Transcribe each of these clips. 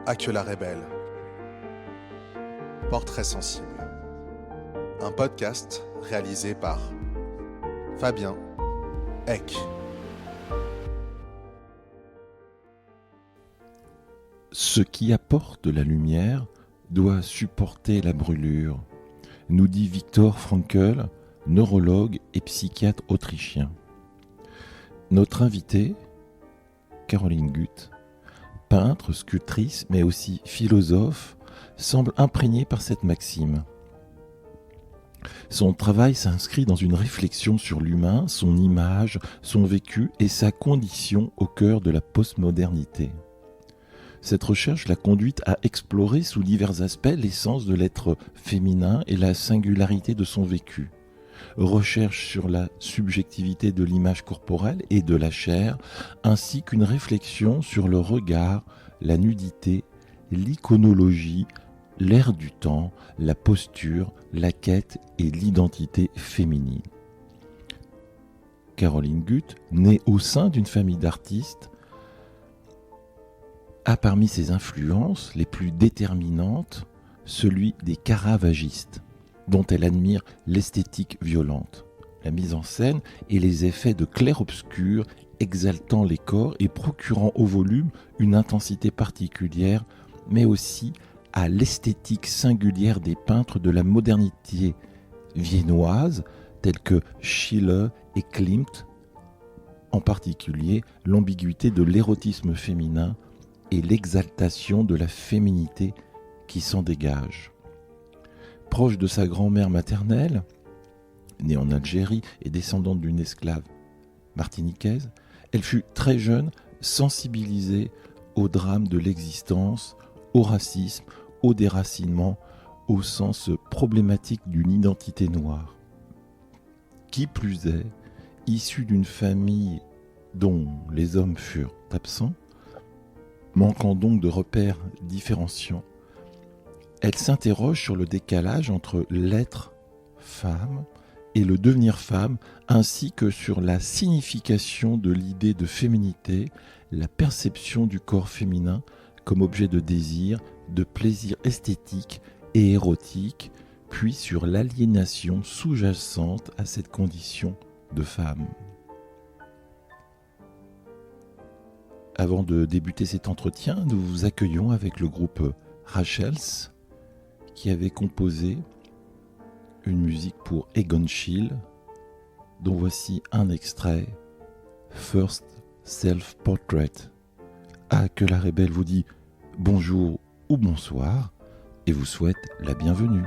Aquila Rebelle. Portrait sensible. Un podcast réalisé par Fabien Eck. Ce qui apporte la lumière doit supporter la brûlure, nous dit Viktor Frankl, neurologue et psychiatre autrichien. Notre invitée, Caroline Guth, peintre, sculptrice, mais aussi philosophe, semble imprégnée par cette maxime. Son travail s'inscrit dans une réflexion sur l'humain, son image, son vécu et sa condition au cœur de la postmodernité. Cette recherche l'a conduite à explorer sous divers aspects l'essence de l'être féminin et la singularité de son vécu. Recherche sur la subjectivité de l'image corporelle et de la chair, ainsi qu'une réflexion sur le regard, la nudité, l'iconologie, l'ère du temps, la posture, la quête et l'identité féminine. Caroline Guth, née au sein d'une famille d'artistes, a parmi ses influences les plus déterminantes celui des caravagistes, dont elle admire l'esthétique violente, la mise en scène et les effets de clair-obscur exaltant les corps et procurant au volume une intensité particulière, mais aussi à l'esthétique singulière des peintres de la modernité viennoise, tels que Schiller et Klimt, en particulier l'ambiguïté de l'érotisme féminin et l'exaltation de la féminité qui s'en dégage. Proche de sa grand-mère maternelle, née en Algérie et descendante d'une esclave martiniquaise, elle fut très jeune sensibilisée au drame de l'existence, au racisme, au déracinement, au sens problématique d'une identité noire. Qui plus est, issue d'une famille dont les hommes furent absents, manquant donc de repères différenciants, elle s'interroge sur le décalage entre l'être femme et le devenir femme, ainsi que sur la signification de l'idée de féminité, la perception du corps féminin comme objet de désir, de plaisir esthétique et érotique, puis sur l'aliénation sous-jacente à cette condition de femme. Avant de débuter cet entretien, nous vous accueillons avec le groupe Rachels, qui avait composé une musique pour Egon Schiele, dont voici un extrait, First Self-Portrait. Aquila Rebelle vous dit bonjour ou bonsoir et vous souhaite la bienvenue.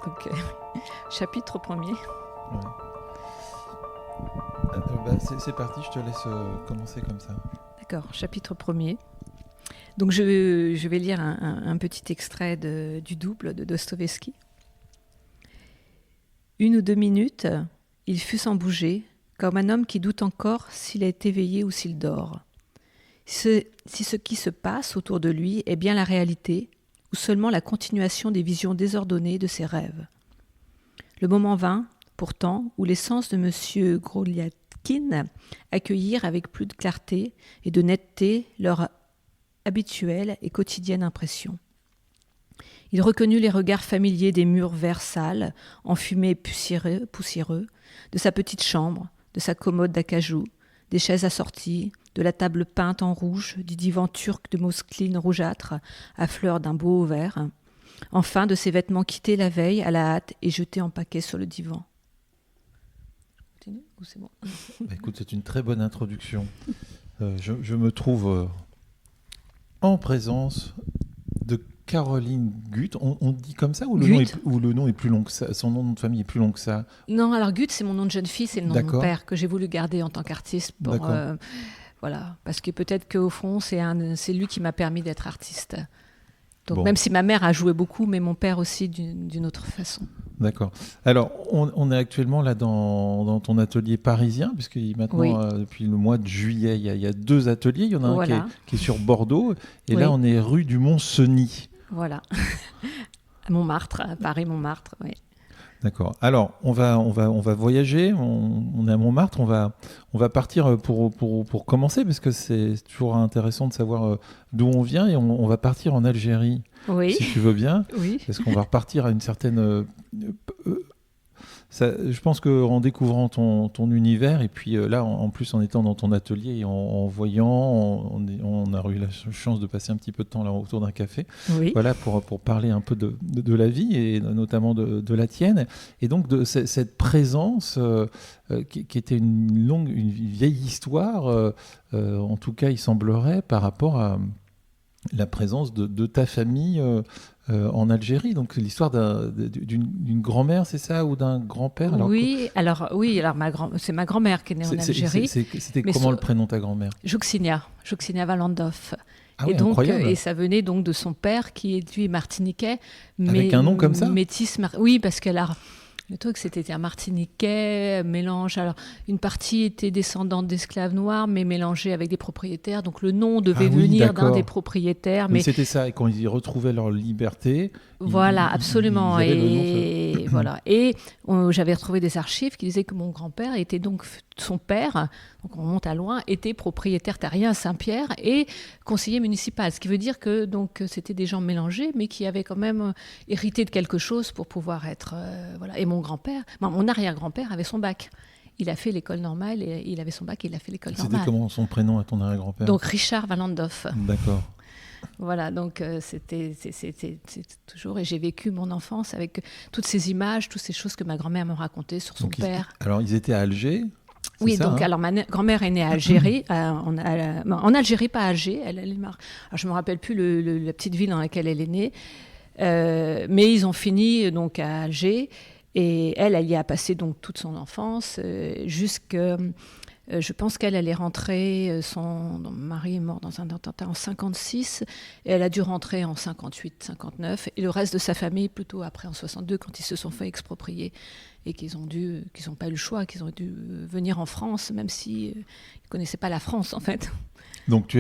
Donc, chapitre 1er. Ouais. C'est parti, je te laisse commencer comme ça. D'accord, chapitre 1er. Donc je vais lire un petit extrait du Double de Dostoïevski. 1 ou 2 minutes, il fut sans bouger, comme un homme qui doute encore s'il est éveillé ou s'il dort. Si ce qui se passe autour de lui est bien la réalité, ou seulement la continuation des visions désordonnées de ses rêves. Le moment vint, pourtant, où les sens de M. Groliatkine accueillirent avec plus de clarté et de netteté leur habituelle et quotidienne impression. Il reconnut les regards familiers des murs verts sales, enfumés et poussiéreux, de sa petite chambre, de sa commode d'acajou, des chaises assorties, de la table peinte en rouge, du divan turc de mousseline rougeâtre à fleurs d'un beau vert, enfin de ses vêtements quittés la veille à la hâte et jetés en paquets sur le divan. Continue ou c'est bon ? Écoute, c'est une très bonne introduction. Je me trouve en présence de Caroline Guth. On dit comme ça ou le nom est plus long que ça ? Son nom de famille est plus long que ça ? Non, alors Guth, c'est mon nom de jeune fille, c'est le nom de mon père que j'ai voulu garder en tant qu'artiste. Voilà, parce que peut-être qu'au fond, c'est lui qui m'a permis d'être artiste. Donc même si ma mère a joué beaucoup, mais mon père aussi d'une autre façon. D'accord. Alors, on est actuellement là dans ton atelier parisien, puisque maintenant, depuis le mois de juillet, il y a 2 ateliers. Il y en a un qui est sur Bordeaux, et là, on est rue du Mont-Cenis. Voilà, à Montmartre, à Paris-Montmartre, oui. D'accord. Alors, on va voyager. On est à Montmartre. On va partir pour commencer, parce que c'est toujours intéressant de savoir d'où on vient, et on va partir en Algérie. Oui. Si tu veux bien. Oui. Parce qu'on va repartir à une certaine. Je pense qu'en découvrant ton univers, et puis là, en plus en étant dans ton atelier et en voyant, on a eu la chance de passer un petit peu de temps là autour d'un café, voilà, pour parler un peu de la vie, et notamment de la tienne, et donc de cette présence qui était une vieille histoire, en tout cas il semblerait, par rapport à la présence de ta famille en Algérie. Donc l'histoire d'une grand-mère, c'est ça, ou d'un grand-père? Alors c'est ma grand-mère qui est née en Algérie. C'était comment le prénom de ta grand-mère? Jouxinia Valandov. Ah oui, incroyable. Et ça venait donc de son père qui est lui martiniquais. Avec un nom comme ça? Métis. Oui, parce qu'elle a... Le truc, c'était un martiniquais, mélange. Alors, une partie était descendante d'esclaves noirs, mais mélangée avec des propriétaires. Donc, le nom devait venir d'un des propriétaires. Mais c'était ça. Et quand ils retrouvaient leur liberté. Voilà, absolument. Et voilà. Et j'avais retrouvé des archives qui disaient que mon grand-père était donc son père. Donc, on monte à loin, était propriétaire terrien à Saint-Pierre et conseiller municipal. Ce qui veut dire que donc c'était des gens mélangés, mais qui avaient quand même hérité de quelque chose pour pouvoir être voilà. Et mon arrière-grand-père avait son bac. Il a fait l'école normale et il avait son bac et il a fait l'école normale. C'était comment son prénom à ton arrière-grand-père? Donc Richard Valandov. D'accord. Voilà, donc c'était toujours... Et j'ai vécu mon enfance avec toutes ces images, toutes ces choses que ma grand-mère me racontait sur son père. Alors, ils étaient à Alger? Oui, donc alors ma grand-mère est née à Algérie, en Algérie, pas à Alger. Alors, je me rappelle plus la petite ville dans laquelle elle est née, mais ils ont fini donc à Alger, et elle y a passé donc toute son enfance jusqu'à... je pense qu'elle est rentrée, son mari est mort dans un attentat en 56, et elle a dû rentrer en 58, 59, et le reste de sa famille plutôt après en 62, quand ils se sont fait exproprier et qu'ils n'ont pas eu le choix, qu'ils ont dû venir en France, même s'ils ne connaissaient pas la France en fait. Donc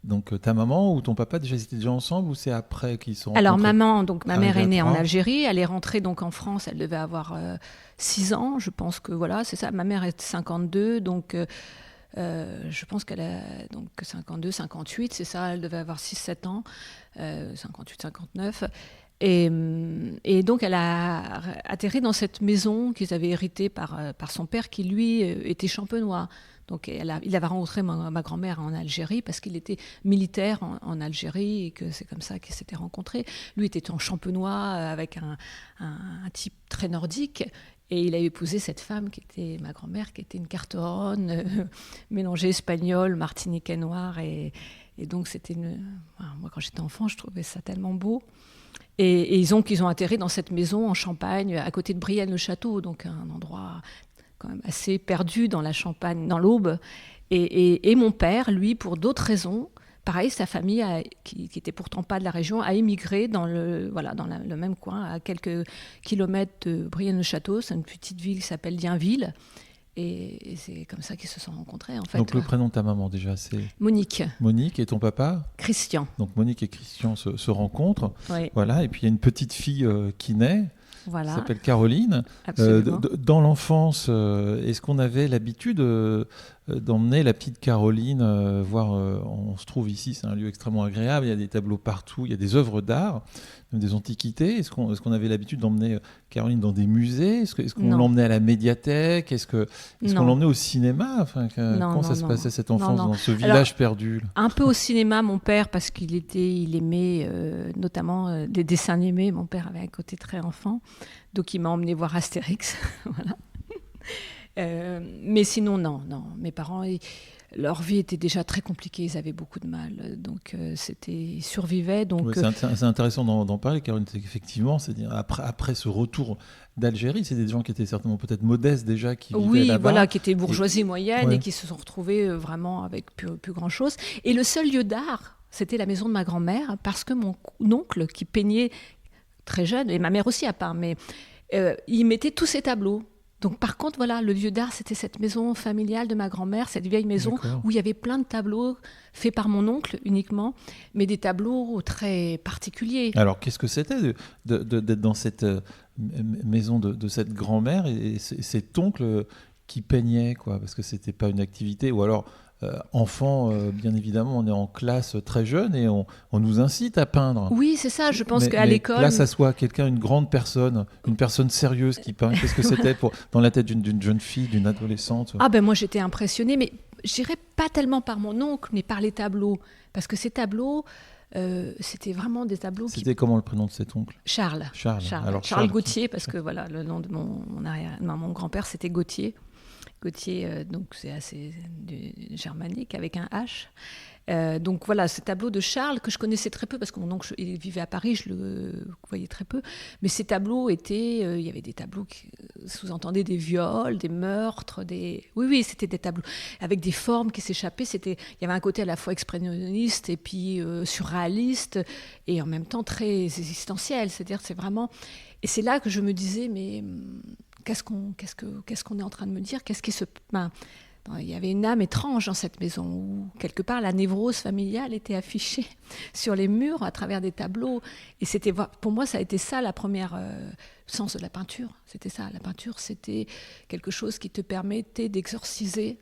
donc ta maman ou ton papa étaient déjà ensemble, ou c'est après qu'ils sont rencontrés? Alors ma mère est née en Algérie, elle est rentrée donc en France, elle devait avoir 6 ans, je pense que voilà, c'est ça. Ma mère est 52, donc je pense qu'elle a donc 52, 58, c'est ça, elle devait avoir 6-7 ans, 58, 59. Et donc elle a atterri dans cette maison qu'ils avaient héritée par son père, qui lui était champenois. Donc il avait rencontré ma grand-mère en Algérie parce qu'il était militaire en Algérie, et que c'est comme ça qu'ils s'étaient rencontrés. Lui était en champenois avec un type très nordique, et il a épousé cette femme qui était ma grand-mère, qui était une carteronne mélangée espagnol, martiniquais noir, et donc c'était moi quand j'étais enfant, je trouvais ça tellement beau. Et ils ont atterri dans cette maison en Champagne, à côté de Brienne-le-Château, donc un endroit quand même assez perdu dans la Champagne, dans l'Aube. Et mon père, lui, pour d'autres raisons, pareil, sa famille, qui était pourtant pas de la région, a émigré dans le même coin, à quelques kilomètres de Brienne-le-Château. C'est une petite ville qui s'appelle Dienville. Et c'est comme ça qu'ils se sont rencontrés, en fait. Donc le prénom de ta maman déjà, c'est Monique. Monique, et ton papa Christian. Donc Monique et Christian se rencontrent. Oui. Voilà, et puis il y a une petite fille qui naît. Voilà. Qui s'appelle Caroline. Absolument. Dans l'enfance, est-ce qu'on avait l'habitude d'emmener la petite Caroline voir on se trouve ici, c'est un lieu extrêmement agréable, il y a des tableaux partout, il y a des œuvres d'art, même des antiquités. Est-ce qu'on avait l'habitude d'emmener Caroline dans des musées? Est-ce qu'on l'emmenait à la médiathèque? Est-ce qu'on l'emmenait au cinéma? Comment ça se passait cette enfance dans ce village perdu là? Un peu au cinéma, mon père, parce qu'il aimait notamment les dessins animés. Mon père avait un côté très enfant, donc il m'a emmené voir Astérix. Voilà. Mais sinon, non. Mes parents, leur vie était déjà très compliquée, ils avaient beaucoup de mal, donc ils survivaient. Donc, oui, c'est intéressant d'en parler, Caroline, effectivement, c'est-à-dire après ce retour d'Algérie, c'est des gens qui étaient certainement peut-être modestes déjà, qui vivaient là-bas. Voilà, qui étaient bourgeoisie moyenne et qui se sont retrouvés vraiment avec plus grand-chose. Et le seul lieu d'art, c'était la maison de ma grand-mère, parce que mon oncle, qui peignait très jeune, et ma mère aussi a peint, mais il mettait tous ses tableaux. Donc par contre, voilà, le lieu d'art, c'était cette maison familiale de ma grand-mère, cette vieille maison où il y avait plein de tableaux faits par mon oncle uniquement, mais des tableaux très particuliers. Alors qu'est-ce que c'était d'être dans cette maison de cette grand-mère et cet oncle qui peignait, quoi, parce que c'était pas une activité, ou alors enfant, bien évidemment, on est en classe très jeune et on nous incite à peindre. Oui, c'est ça, je pense qu'à l'école... Là, ça soit quelqu'un, une grande personne, une personne sérieuse qui peint. Qu'est-ce que c'était dans la tête d'une jeune fille, d'une adolescente? Ah ben moi, j'étais impressionnée, mais je dirais pas tellement par mon oncle, mais par les tableaux. Parce que ces tableaux, c'était vraiment des tableaux C'était comment le prénom de cet oncle? Charles. Alors, Charles Gauthier, parce que voilà, le nom de mon grand-père, c'était Gauthier. Gauthier, donc c'est assez germanique avec un H. Donc voilà, ce tableau de Charles que je connaissais très peu parce que mon oncle il vivait à Paris, je le voyais très peu. Mais ces tableaux étaient, il y avait des tableaux qui sous-entendaient des viols, des meurtres, oui, c'était des tableaux avec des formes qui s'échappaient. Il y avait un côté à la fois expressionniste et puis surréaliste et en même temps très existentiel. C'est-à-dire, c'est vraiment. Et c'est là que je me disais, mais qu'est-ce qu'on est en train de me dire? Il y avait une âme étrange dans cette maison où, quelque part, la névrose familiale était affichée sur les murs à travers des tableaux. Et pour moi, ça a été ça, la première sens de la peinture. C'était ça, la peinture, c'était quelque chose qui te permettait d'exorciser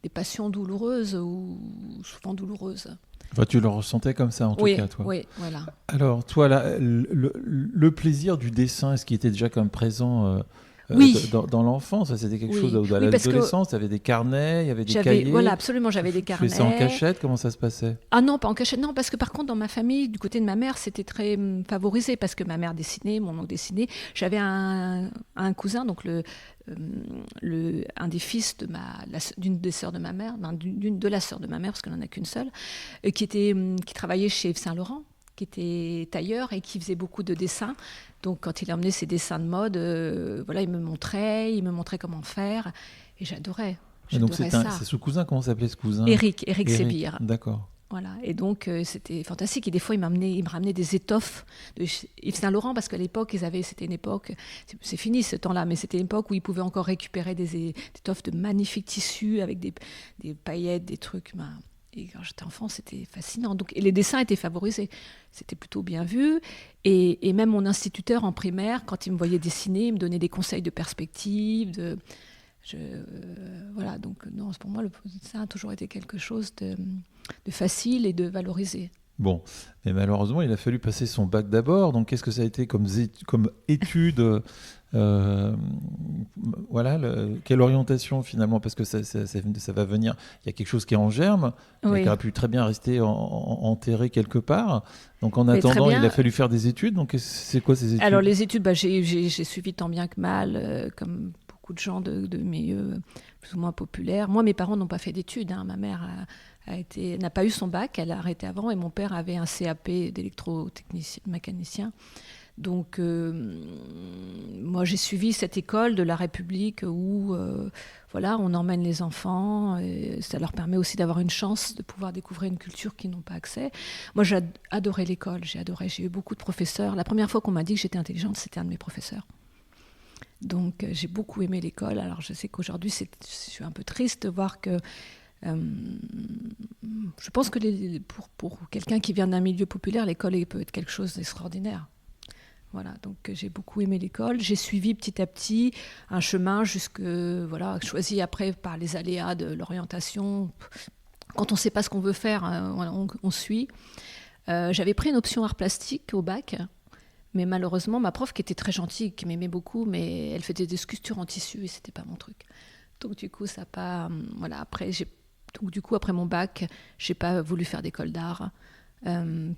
des passions douloureuses ou souvent douloureuses. Enfin, tu le ressentais comme ça, en tout cas, toi. Oui, voilà. Alors, toi, là, le plaisir du dessin, est-ce qu'il était déjà comme présent dans l'enfance? C'était quelque chose à l'adolescence, tu avais des carnets, il y avait des cahiers. Voilà, absolument, j'avais des carnets. Tu faisais ça en cachette? Comment ça se passait? Ah non, pas en cachette, non, parce que par contre, dans ma famille, du côté de ma mère, c'était très favorisé, parce que ma mère dessinait, mon oncle dessinait. J'avais un cousin, donc un des fils d'une des sœurs de ma mère, de la sœur de ma mère, parce qu'elle n'en a qu'une seule, qui travaillait chez Yves Saint Laurent, qui était tailleur et qui faisait beaucoup de dessins. Donc quand il emmenait ses dessins de mode, il me montrait comment faire, et j'adorais donc ça. C'est ce cousin, comment s'appelait ce cousin? Éric Sébir. D'accord. Voilà, et donc c'était fantastique. Et des fois, il me ramenait des étoffes de Yves Saint Laurent, parce qu'à l'époque, c'était une époque, c'est fini ce temps-là, mais c'était une époque où ils pouvaient encore récupérer des étoffes de magnifiques tissus avec des paillettes, des trucs. Et quand j'étais enfant, c'était fascinant. Donc, et les dessins étaient favorisés. C'était plutôt bien vu. Et même mon instituteur en primaire, quand il me voyait dessiner, il me donnait des conseils de perspective. Voilà, donc non, pour moi, le dessin a toujours été quelque chose de facile et de valorisé. Bon, mais malheureusement, il a fallu passer son bac d'abord. Donc, qu'est-ce que ça a été comme étude quelle orientation finalement? Parce que ça va venir. Il y a quelque chose qui est en germe, mais qui aurait pu très bien rester enterré quelque part. Donc, en attendant, il a fallu faire des études. Donc, c'est quoi ces études? Alors, les études, j'ai suivi tant bien que mal, comme beaucoup de gens de milieux plus ou moins populaires. Moi, mes parents n'ont pas fait d'études. Ma mère n'a pas eu son bac, elle a arrêté avant, et mon père avait un CAP d'électrotechnicien, mécanicien. Donc, moi, j'ai suivi cette école de la République où, on emmène les enfants. Et ça leur permet aussi d'avoir une chance de pouvoir découvrir une culture qu'ils n'ont pas accès. Moi, j'ai adoré l'école. J'ai eu beaucoup de professeurs. La première fois qu'on m'a dit que j'étais intelligente, c'était un de mes professeurs. Donc, j'ai beaucoup aimé l'école. Alors, je sais qu'aujourd'hui, je suis un peu triste de voir que je pense que pour quelqu'un qui vient d'un milieu populaire, l'école peut être quelque chose d'extraordinaire. Voilà, donc j'ai beaucoup aimé l'école. J'ai suivi petit à petit un chemin choisi après par les aléas de l'orientation. Quand on ne sait pas ce qu'on veut faire, on suit. J'avais pris une option art plastique au bac, mais malheureusement, ma prof qui était très gentille, qui m'aimait beaucoup, mais elle faisait des sculptures en tissu et c'était pas mon truc. Donc du coup, ça n'a pas. Après mon bac, j'ai pas voulu faire d'école d'art.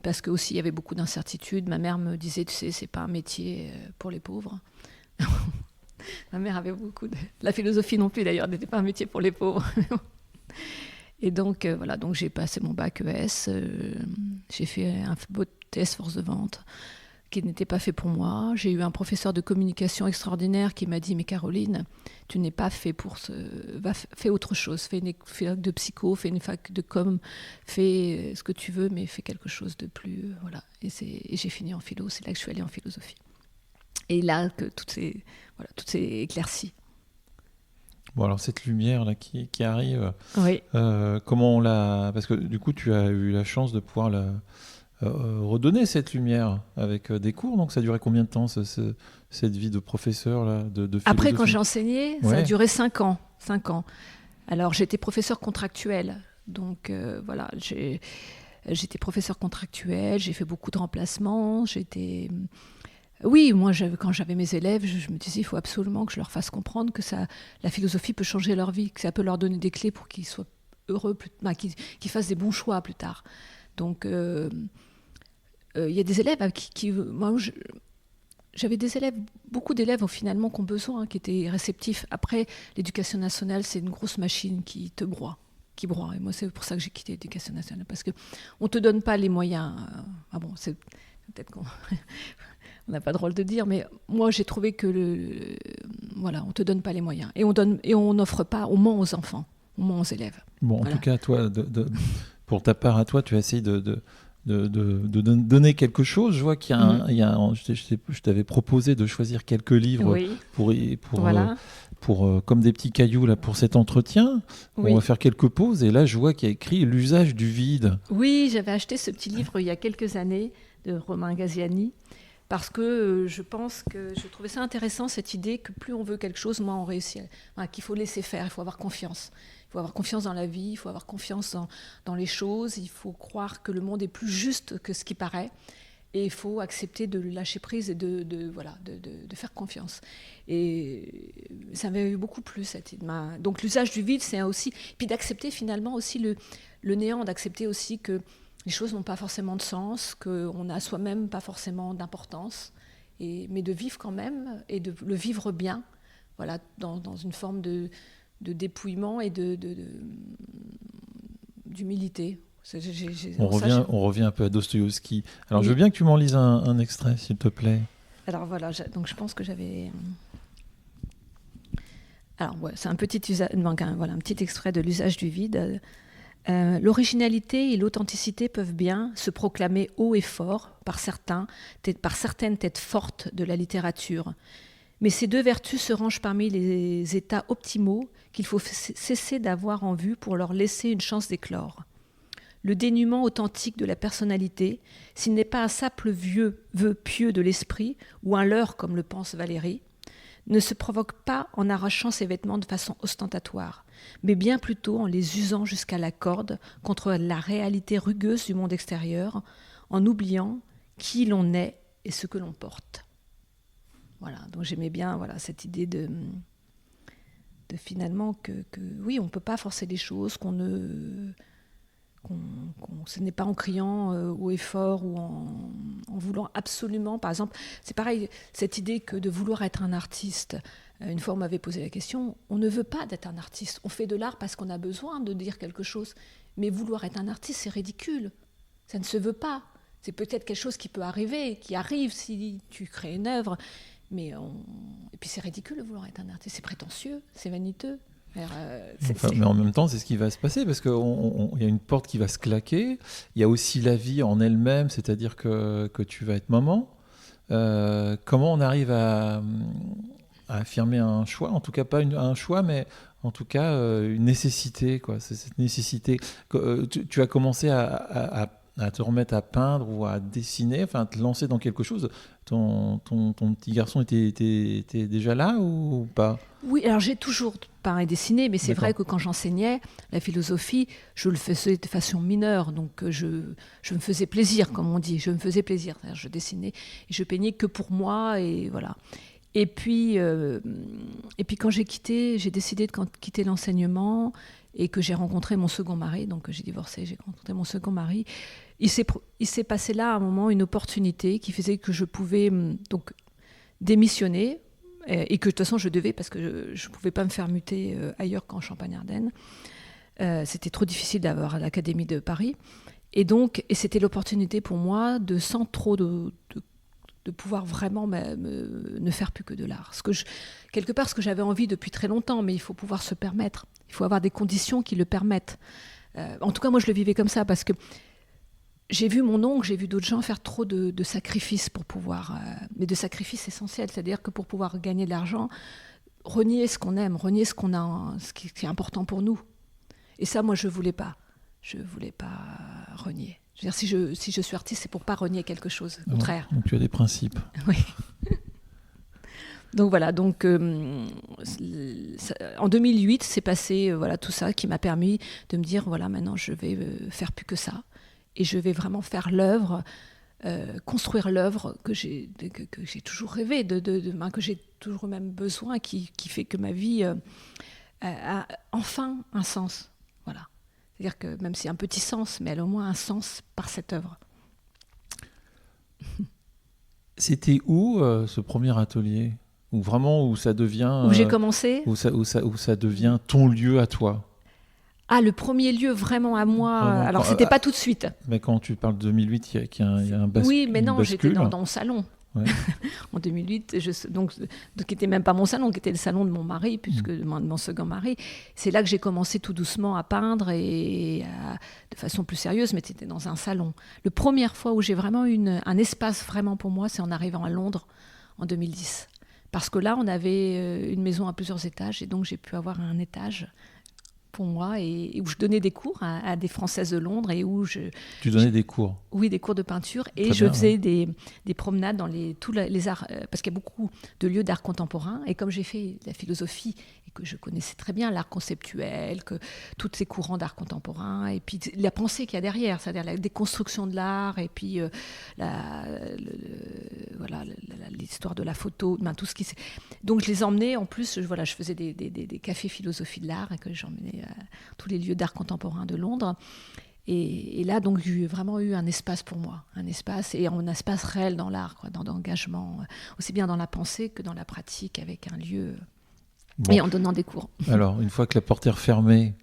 Parce que aussi il y avait beaucoup d'incertitudes. Ma mère me disait, tu sais, c'est pas un métier pour les pauvres. Ma mère avait la philosophie non plus d'ailleurs n'était pas un métier pour les pauvres. Et donc donc j'ai passé mon bac ES, j'ai fait un beau test force de vente qui n'était pas fait pour moi. J'ai eu un professeur de communication extraordinaire qui m'a dit, mais Caroline, tu n'es pas fait pour fais autre chose, fais une fac de psycho, fais une fac de com, fais ce que tu veux, mais fais quelque chose de plus... voilà. Et j'ai fini en philo, c'est là que je suis allée en philosophie. Et là que tout s'est éclairci. Bon, alors cette lumière là qui arrive, Oui. comment on l'a... Parce que du coup, tu as eu la chance de pouvoir redonner cette lumière avec des cours. Donc ça a duré combien de temps cette vie de professeur là, de philosophie? Après, quand j'ai enseigné, ça a duré 5 ans. 5 ans. Alors j'étais professeur contractuel. Donc j'étais professeur contractuel, j'ai fait beaucoup de remplacements. Oui, moi, quand j'avais mes élèves, je me disais, il faut absolument que je leur fasse comprendre que la philosophie peut changer leur vie, que ça peut leur donner des clés pour qu'ils soient heureux, qu'ils fassent des bons choix plus tard. Donc, il y a des élèves moi, j'avais beaucoup d'élèves finalement qui ont besoin, qui étaient réceptifs. Après, l'éducation nationale, c'est une grosse machine qui broie. Et moi, c'est pour ça que j'ai quitté l'éducation nationale, parce qu'on ne te donne pas les moyens. C'est peut-être qu'on n'a pas le droit de dire, mais moi, j'ai trouvé que on ne te donne pas les moyens. Et on n'offre pas, on ment aux enfants, on ment aux élèves. Bon, en tout cas, toi, pour ta part à toi, tu as essayé de donner quelque chose. Je vois qu'il y a je t'avais proposé de choisir quelques livres pour comme des petits cailloux là pour cet entretien. Oui. On va faire quelques pauses et là je vois qu'il y a écrit l'usage du vide. Oui, j'avais acheté ce petit livre il y a quelques années de Romain Gaziani parce que je pense que je trouvais ça intéressant, cette idée que plus on veut quelque chose, moins on réussit. Qu'il faut laisser faire, il faut avoir confiance. Il faut avoir confiance dans la vie, il faut avoir confiance dans les choses, il faut croire que le monde est plus juste que ce qui paraît, et il faut accepter de lâcher prise et de faire confiance. Et ça m'avait eu beaucoup plu, cette idée. Donc l'usage du vide, c'est aussi... Puis d'accepter finalement aussi le néant, d'accepter aussi que les choses n'ont pas forcément de sens, qu'on n'a soi-même pas forcément d'importance, mais de vivre quand même, et de le vivre bien, dans une forme de dépouillement et d'humilité. On revient un peu à Dostoïevski. Alors, oui. Je veux bien que tu m'en lises un extrait, s'il te plaît. Alors voilà, donc je pense que j'avais... Alors, c'est un petit extrait de l'usage du vide. L'originalité et l'authenticité peuvent bien se proclamer haut et fort par certaines têtes fortes de la littérature. Mais ces deux vertus se rangent parmi les états optimaux qu'il faut cesser d'avoir en vue pour leur laisser une chance d'éclore. Le dénuement authentique de la personnalité, s'il n'est pas un simple vœu pieux de l'esprit, ou un leurre comme le pense Valérie, ne se provoque pas en arrachant ses vêtements de façon ostentatoire, mais bien plutôt en les usant jusqu'à la corde contre la réalité rugueuse du monde extérieur, en oubliant qui l'on est et ce que l'on porte. Voilà, donc j'aimais bien cette idée de finalement que oui, on ne peut pas forcer les choses, ce n'est pas en criant haut et fort ou en voulant absolument, par exemple, c'est pareil, cette idée que de vouloir être un artiste, Une fois, on m'avait posé la question, on ne veut pas d'être un artiste. On fait de l'art parce qu'on a besoin de dire quelque chose. Mais vouloir être un artiste, c'est ridicule. Ça ne se veut pas. C'est peut-être quelque chose qui peut arriver, qui arrive si tu crées une œuvre. Et puis c'est ridicule de vouloir être un artiste. C'est prétentieux, c'est vaniteux. Mais en même temps, c'est ce qui va se passer, parce qu'il y a une porte qui va se claquer. Il y a aussi la vie en elle-même, c'est-à-dire que tu vas être maman. Comment on arrive à affirmer un choix, en tout cas pas un choix, mais en tout cas une nécessité, quoi. C'est cette nécessité. Tu as commencé à te remettre à peindre ou à dessiner, enfin à te lancer dans quelque chose. Ton petit garçon était déjà là ou pas ? Oui, alors j'ai toujours peint et dessiné, mais c'est vrai que quand j'enseignais la philosophie, je le faisais de façon mineure, donc je me faisais plaisir, comme on dit, je me faisais plaisir. C'est-à-dire, je dessinais et je peignais que pour moi, et voilà. Et puis quand j'ai décidé de quitter l'enseignement et que j'ai rencontré mon second mari, donc j'ai divorcé, j'ai rencontré mon second mari, il s'est passé là à un moment une opportunité qui faisait que je pouvais donc démissionner et que de toute façon je devais, parce que je ne pouvais pas me faire muter ailleurs qu'en Champagne-Ardenne. C'était trop difficile d'avoir à l'Académie de Paris. Et c'était l'opportunité pour moi sans trop de pouvoir vraiment ne faire plus que de l'art. Quelque part, ce que j'avais envie depuis très longtemps, mais il faut pouvoir se permettre. Il faut avoir des conditions qui le permettent. En tout cas, moi, je le vivais comme ça, parce que j'ai vu mon oncle, j'ai vu d'autres gens faire trop de sacrifices pour pouvoir... mais de sacrifices essentiels, c'est-à-dire que pour pouvoir gagner de l'argent, renier ce qu'on aime, renier ce qu'on a, ce qui est important pour nous. Et ça, moi, je voulais pas. Je voulais pas renier. Je veux dire, si je suis artiste, c'est pour pas renier quelque chose, au contraire. Donc tu as des principes. Oui. Donc voilà, en 2008, c'est passé tout ça qui m'a permis de me dire, voilà, maintenant je vais faire plus que ça. Et je vais vraiment faire l'œuvre, construire l'œuvre que j'ai toujours rêvé, que j'ai toujours même besoin, qui fait que ma vie a enfin un sens. Voilà. C'est-à-dire que même si un petit sens, mais elle a au moins un sens par cette œuvre. C'était où ce premier atelier ? Où ça devient... Où j'ai commencé ? Où ça devient ton lieu à toi ? Ah, le premier lieu vraiment à moi... Vraiment, alors, c'était pas tout de suite. Mais quand tu parles de 2008, il y a un bascule. Oui, mais non, j'étais dans mon salon. Ouais. En 2008, donc qui n'était même pas mon salon, qui était le salon de mon mari, puisque mon second mari. C'est là que j'ai commencé tout doucement à peindre de façon plus sérieuse, mais c'était dans un salon. La première fois où j'ai vraiment eu un espace vraiment pour moi, c'est en arrivant à Londres en 2010. Parce que là, on avait une maison à plusieurs étages, et donc j'ai pu avoir un étage pour moi, et où je donnais des cours à des Françaises de Londres, et où Tu donnais des cours ? Oui, des cours de peinture, et Très je bien, faisais des promenades dans tous les arts, parce qu'il y a beaucoup de lieux d'art contemporain, et comme j'ai fait la philosophie, et que je connaissais très bien l'art conceptuel, que tous ces courants d'art contemporain, et puis la pensée qu'il y a derrière, c'est-à-dire la déconstruction de l'art, et puis l'histoire de la photo, tout ce qui... Donc je les emmenais, en plus, je faisais des cafés philosophie de l'art, et que j'emmenais à tous les lieux d'art contemporain de Londres. Et là, donc, j'ai vraiment eu un espace pour moi, un espace réel dans l'art, dans l'engagement, aussi bien dans la pensée que dans la pratique, avec un lieu, et en donnant des cours. Alors, une fois que la porte est refermée,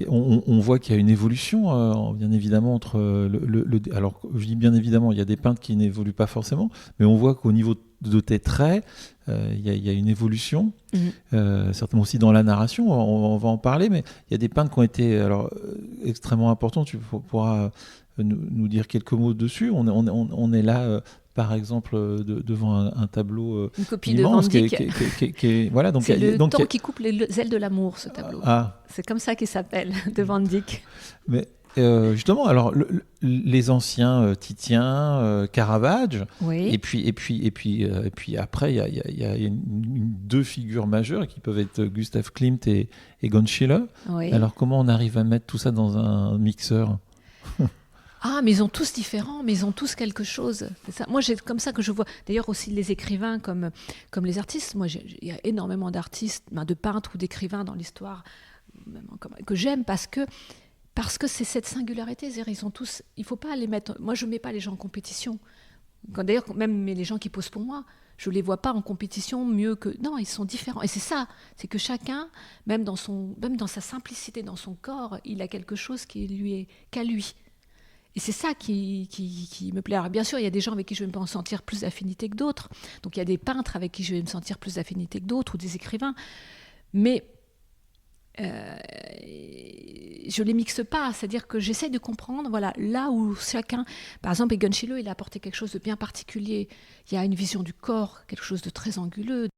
on voit qu'il y a une évolution, bien évidemment, entre alors, je dis bien évidemment, il y a des peintres qui n'évoluent pas forcément, mais on voit qu'au niveau de tes traits, il y a une évolution, certainement aussi dans la narration, on va en parler, mais il y a des peintres qui ont été extrêmement importants, tu pourras nous dire quelques mots dessus. On est là... par exemple, devant un tableau une copie immense de Van Dyck. Voilà, donc c'est le temps qui coupe les ailes de l'amour, ce tableau. Ah. C'est comme ça qu'il s'appelle, de Van Dyck. Mais justement, alors les anciens Titien, Caravage, oui. et puis après, il y a deux figures majeures qui peuvent être Gustav Klimt et Egon Schiele. Oui. Alors comment on arrive à mettre tout ça dans un mixeur ? Ah, mais ils ont tous différents, mais ils ont tous quelque chose. C'est ça. Moi, c'est comme ça que je vois. D'ailleurs, aussi les écrivains comme les artistes. Moi, il y a énormément d'artistes, de peintres ou d'écrivains dans l'histoire que j'aime parce que c'est cette singularité. C'est-à-dire, ils sont tous. Il faut pas les mettre. Moi, je mets pas les gens en compétition. D'ailleurs, même les gens qui posent pour moi, Je les vois pas en compétition mieux que... Non, ils sont différents. Et c'est ça, c'est que chacun, même dans sa simplicité, dans son corps, il a quelque chose qui lui est qu'à lui. Et c'est ça qui me plaît. Alors bien sûr, il y a des gens avec qui je vais me sentir plus d'affinité que d'autres. Donc il y a des peintres avec qui je vais me sentir plus d'affinité que d'autres, ou des écrivains. Mais je les mixe pas. C'est-à-dire que j'essaie de comprendre, voilà, là où chacun... Par exemple, Egon Schiele, il a apporté quelque chose de bien particulier. Il y a une vision du corps, quelque chose de très anguleux.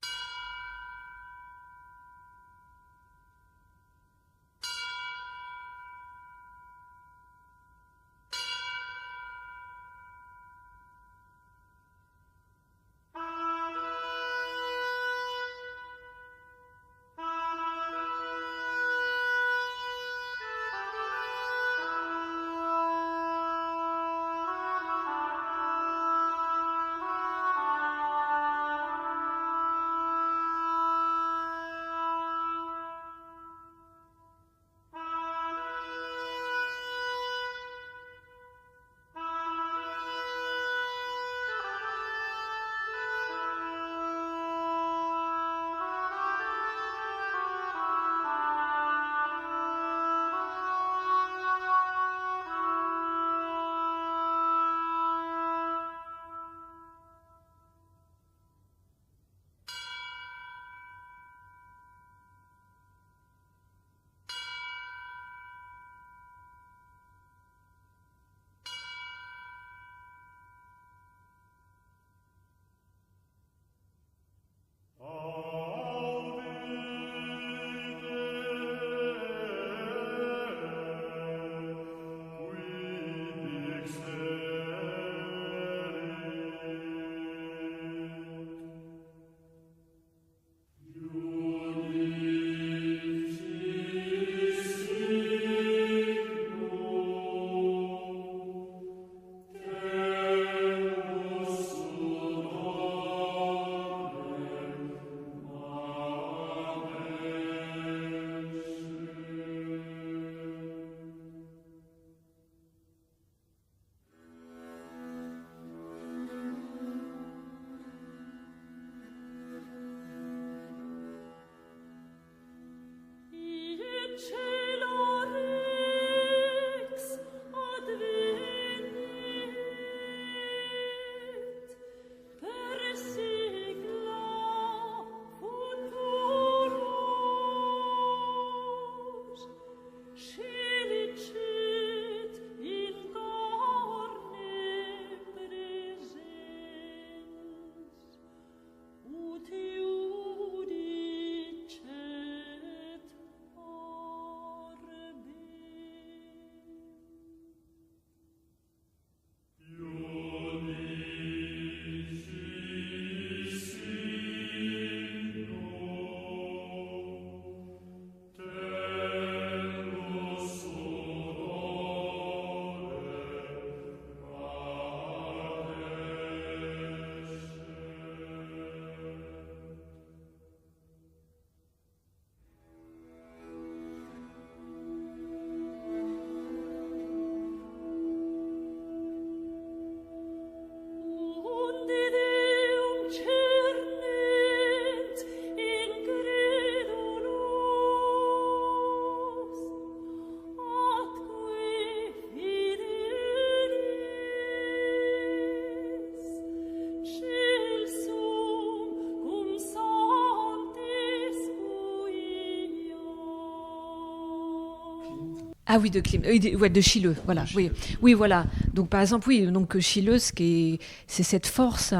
Ah oui, de Klimt, de Schiele, voilà. Oui, oui, voilà. Donc par exemple, oui, donc Schiele, c'est cette force,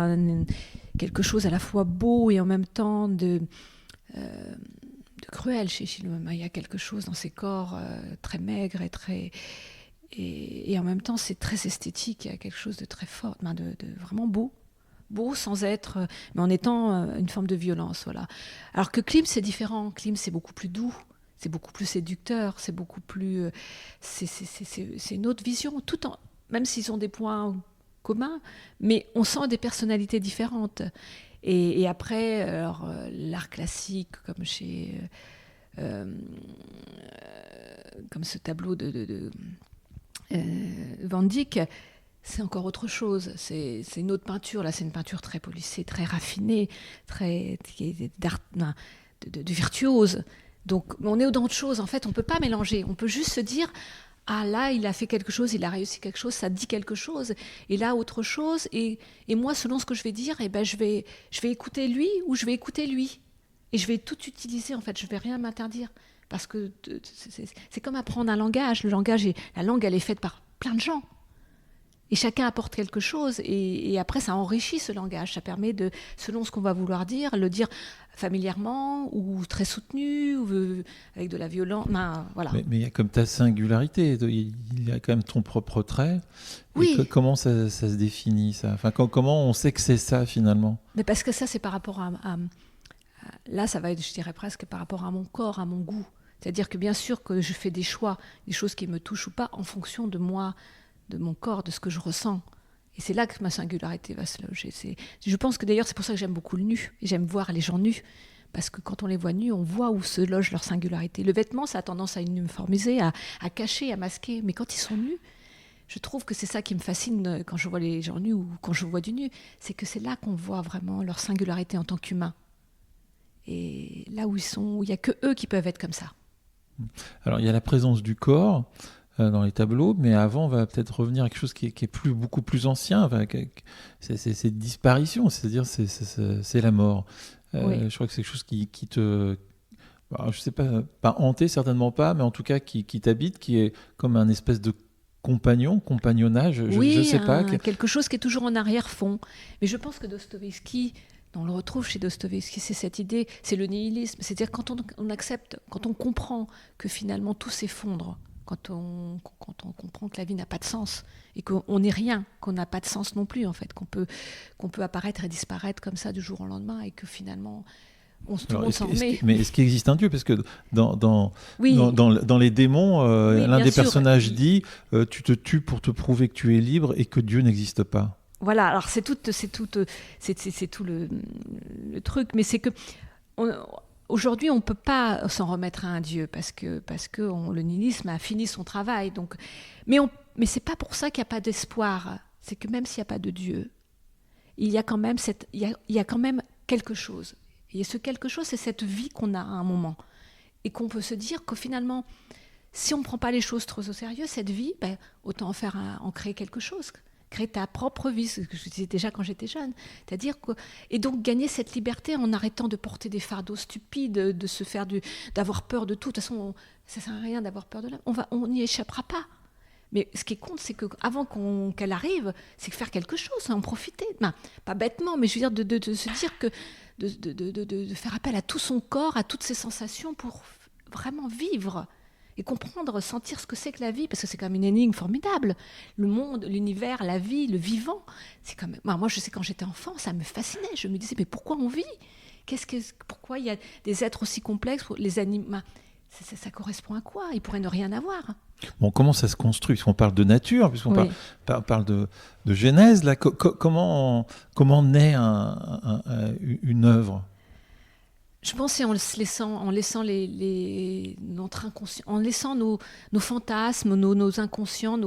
quelque chose à la fois beau et en même temps de cruel chez Schiele. Il y a quelque chose dans ses corps très maigre et en même temps c'est très esthétique. Il y a quelque chose de très fort, de vraiment beau sans être, mais en étant une forme de violence, voilà. Alors que Klimt, c'est différent. Klimt, c'est beaucoup plus doux. C'est beaucoup plus séducteur, c'est beaucoup plus... c'est une autre vision, même s'ils ont des points communs, mais on sent des personnalités différentes. Et après, alors, l'art classique, comme comme ce tableau de Van Dyck, c'est encore autre chose. C'est une autre peinture. Là, c'est une peinture très polissée, très raffinée, qui est de virtuose. Donc, on est dans autre chose. En fait, on ne peut pas mélanger. On peut juste se dire, ah là, il a fait quelque chose, il a réussi quelque chose, ça dit quelque chose. Et là, autre chose. Et moi, selon ce que je vais dire, je vais écouter lui ou je vais écouter lui. Et je vais tout utiliser, en fait. Je ne vais rien m'interdire. Parce que c'est comme apprendre un langage. La langue, elle est faite par plein de gens. Et chacun apporte quelque chose, et après ça enrichit ce langage. Ça permet de, selon ce qu'on va vouloir dire, le dire familièrement ou très soutenu, ou avec de la violence. Voilà. Mais il y a comme ta singularité, il y a quand même ton propre trait. Oui. Et comment ça se définit, ça? Enfin, comment on sait que c'est ça finalement? Mais parce que ça, c'est par rapport à là, ça va être, je dirais presque par rapport à mon corps, à mon goût. C'est-à-dire que bien sûr que je fais des choix, des choses qui me touchent ou pas, en fonction de moi, de mon corps, de ce que je ressens. Et c'est là que ma singularité va se loger. Je pense que d'ailleurs, c'est pour ça que j'aime beaucoup le nu. Et j'aime voir les gens nus. Parce que quand on les voit nus, on voit où se loge leur singularité. Le vêtement, ça a tendance à uniformiser, à cacher, à masquer. Mais quand ils sont nus, je trouve que c'est ça qui me fascine quand je vois les gens nus ou quand je vois du nu. C'est que c'est là qu'on voit vraiment leur singularité en tant qu'humains. Et là où ils sont, où il n'y a que eux qui peuvent être comme ça. Alors, il y a la présence du corps dans les tableaux, mais avant, on va peut-être revenir à quelque chose qui est beaucoup plus ancien. Enfin, c'est disparition, c'est-à-dire c'est la mort. Oui. Je crois que c'est quelque chose qui te... Alors, je sais pas hanté, certainement pas, mais en tout cas qui t'habite, qui est comme un espèce de compagnonnage, je sais pas. Quelque chose qui est toujours en arrière-fond. Mais je pense que Dostoïevski, on le retrouve chez Dostoïevski, c'est cette idée, c'est le nihilisme. C'est-à-dire quand on accepte, quand on comprend que finalement tout s'effondre, quand on comprend que la vie n'a pas de sens et qu'on n'est rien, qu'on n'a pas de sens non plus, en fait, qu'on peut apparaître et disparaître comme ça du jour au lendemain et que finalement tout le monde s'en remet. Mais est-ce qu'il existe un Dieu? Parce que dans les démons, Oui, l'un des sûr. personnages dit tu te tues pour te prouver que tu es libre et que Dieu n'existe pas. Voilà, alors c'est tout le truc, mais c'est que aujourd'hui on ne peut pas s'en remettre à un Dieu parce que le nihilisme a fini son travail. Donc, mais c'est pas pour ça qu'il n'y a pas d'espoir. C'est que même s'il n'y a pas de Dieu, il y a quand même quelque chose. Et ce quelque chose, c'est cette vie qu'on a à un moment et qu'on peut se dire que finalement, si on ne prend pas les choses trop au sérieux, cette vie, autant en créer quelque chose. Créer ta propre vie, ce que je disais déjà quand j'étais jeune. C'est-à-dire et donc gagner cette liberté en arrêtant de porter des fardeaux stupides, de se faire d'avoir peur de tout. De toute façon, ça ne sert à rien d'avoir peur de l'âme. On n'y échappera pas. Mais ce qui compte, c'est qu'avant qu'elle arrive, c'est faire quelque chose, en profiter. Pas bêtement, mais je veux dire de se dire que de faire appel à tout son corps, à toutes ses sensations pour vraiment vivre. Et comprendre, sentir ce que c'est que la vie, parce que c'est quand même une énigme formidable. Le monde, l'univers, la vie, le vivant, c'est quand même... Moi, je sais, quand j'étais enfant, ça me fascinait. Je me disais, mais pourquoi on vit? Pourquoi il y a des êtres aussi complexes? Les animaux, ça correspond à quoi? Il pourrait ne rien avoir. Bon, comment ça se construit? Puisqu'on parle de nature, puisqu'on parle de genèse, là, comment naît une œuvre? Je pense que c'est en laissant notre inconscient, en laissant nos fantasmes, nos inconscients,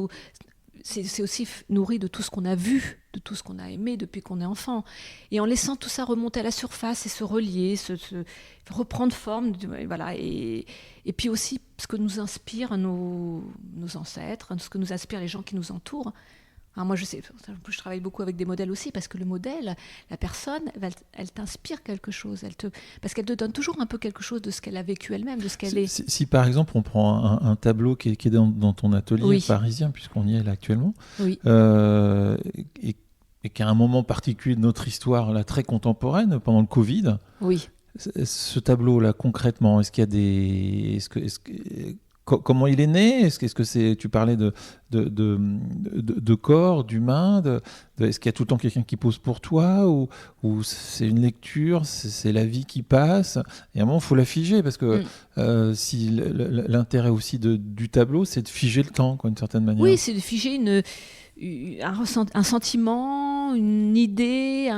c'est aussi nourri de tout ce qu'on a vu, de tout ce qu'on a aimé depuis qu'on est enfant. Et en laissant tout ça remonter à la surface et se relier, reprendre forme, voilà. Et puis aussi ce que nous inspirent nos ancêtres, ce que nous inspirent les gens qui nous entourent. Alors moi, je sais, je travaille beaucoup avec des modèles aussi, parce que le modèle, la personne, elle t'inspire quelque chose, parce qu'elle te donne toujours un peu quelque chose de ce qu'elle a vécu elle-même, de ce qu'elle est. Si par exemple on prend un tableau qui est dans ton atelier parisien, puisqu'on y est là actuellement, et qu'à un moment particulier de notre histoire, là, très contemporaine, pendant le Covid, ce tableau-là, concrètement, est-ce qu'il y a des... Comment il est né? Est-ce que c'est, tu parlais de corps, d'humain, est-ce qu'il y a tout le temps quelqu'un qui pose pour toi, ou c'est une lecture, c'est la vie qui passe, et à un moment il faut la figer, parce que si l'intérêt aussi du tableau, c'est de figer le temps, d'une certaine manière. Oui, c'est de figer un sentiment, une idée,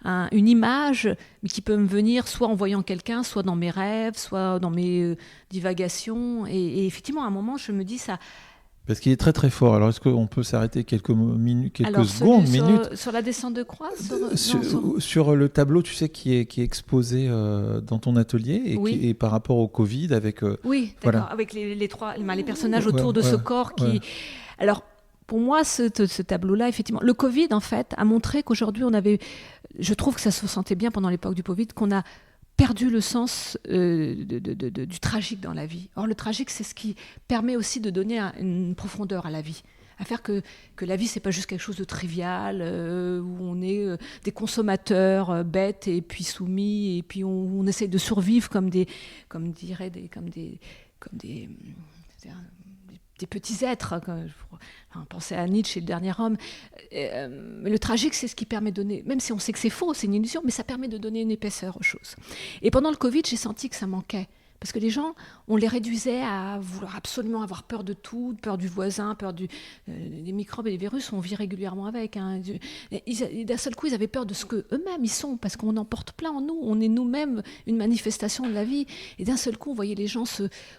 une image, mais qui peut me venir soit en voyant quelqu'un, soit dans mes rêves, soit dans mes divagations. Et effectivement, à un moment, je me dis, Parce qu'il est très très fort. Alors, est-ce qu'on peut s'arrêter quelques minutes, quelques Alors, secondes, minutes sur la descente de croix sur le tableau, tu sais, qui est exposé dans ton atelier et, Oui. et par rapport au Covid avec. Oui, d'accord. Voilà. Avec les personnages Ouais, autour de ce ouais, corps qui. ouais. Alors, pour moi, ce tableau-là, effectivement, le Covid, en fait, a montré qu'aujourd'hui, je trouve que ça se sentait bien pendant l'époque du Covid, qu'on a perdu le sens du tragique dans la vie. Or, le tragique, c'est ce qui permet aussi de donner une profondeur à la vie. À faire que la vie, c'est pas juste quelque chose de trivial, où on est des consommateurs bêtes et puis soumis, et puis on essaye de survivre comme des petits êtres. Pensez à Nietzsche et le dernier homme. Mais le tragique, c'est ce qui permet de donner, même si on sait que c'est faux, c'est une illusion, mais ça permet de donner une épaisseur aux choses. Et pendant le Covid, j'ai senti que ça manquait. Parce que les gens, on les réduisait à vouloir absolument avoir peur de tout, peur du voisin, peur des microbes et des virus, on vit régulièrement avec. Hein. D'un seul coup, ils avaient peur de ce qu'eux-mêmes ils sont, parce qu'on en porte plein en nous. On est nous-mêmes une manifestation de la vie. Et d'un seul coup, on voyait les gens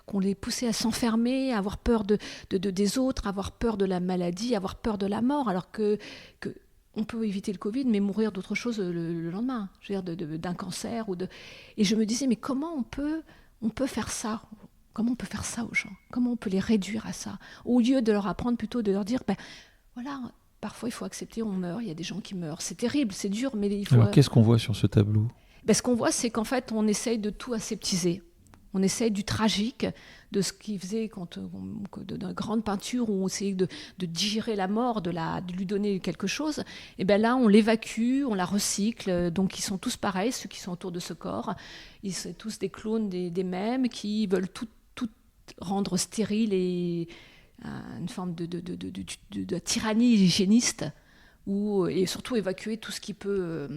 qu'on les poussait à s'enfermer, à avoir peur des autres, à avoir peur de la maladie, à avoir peur de la mort, alors que on peut éviter le Covid, mais mourir d'autre chose le lendemain, je veux dire d'un cancer. Et je me disais, mais comment on peut faire ça? Comment on peut faire ça aux gens? Comment on peut les réduire à ça? Au lieu de leur apprendre, plutôt de leur dire, voilà, parfois il faut accepter, on meurt, il y a des gens qui meurent. C'est terrible, c'est dur, mais il faut... Alors, qu'est-ce qu'on voit sur ce tableau? Ce qu'on voit, c'est qu'en fait, on essaye de tout aseptiser. On essaye du tragique, de ce qu'il faisait de la grande peinture où on essayait de digérer la mort, de lui donner quelque chose. Et bien là, on l'évacue, on la recycle. Donc ils sont tous pareils, ceux qui sont autour de ce corps. Ils sont tous des clones des mêmes qui veulent tout rendre stérile et une forme de tyrannie hygiéniste, et surtout évacuer tout ce qui peut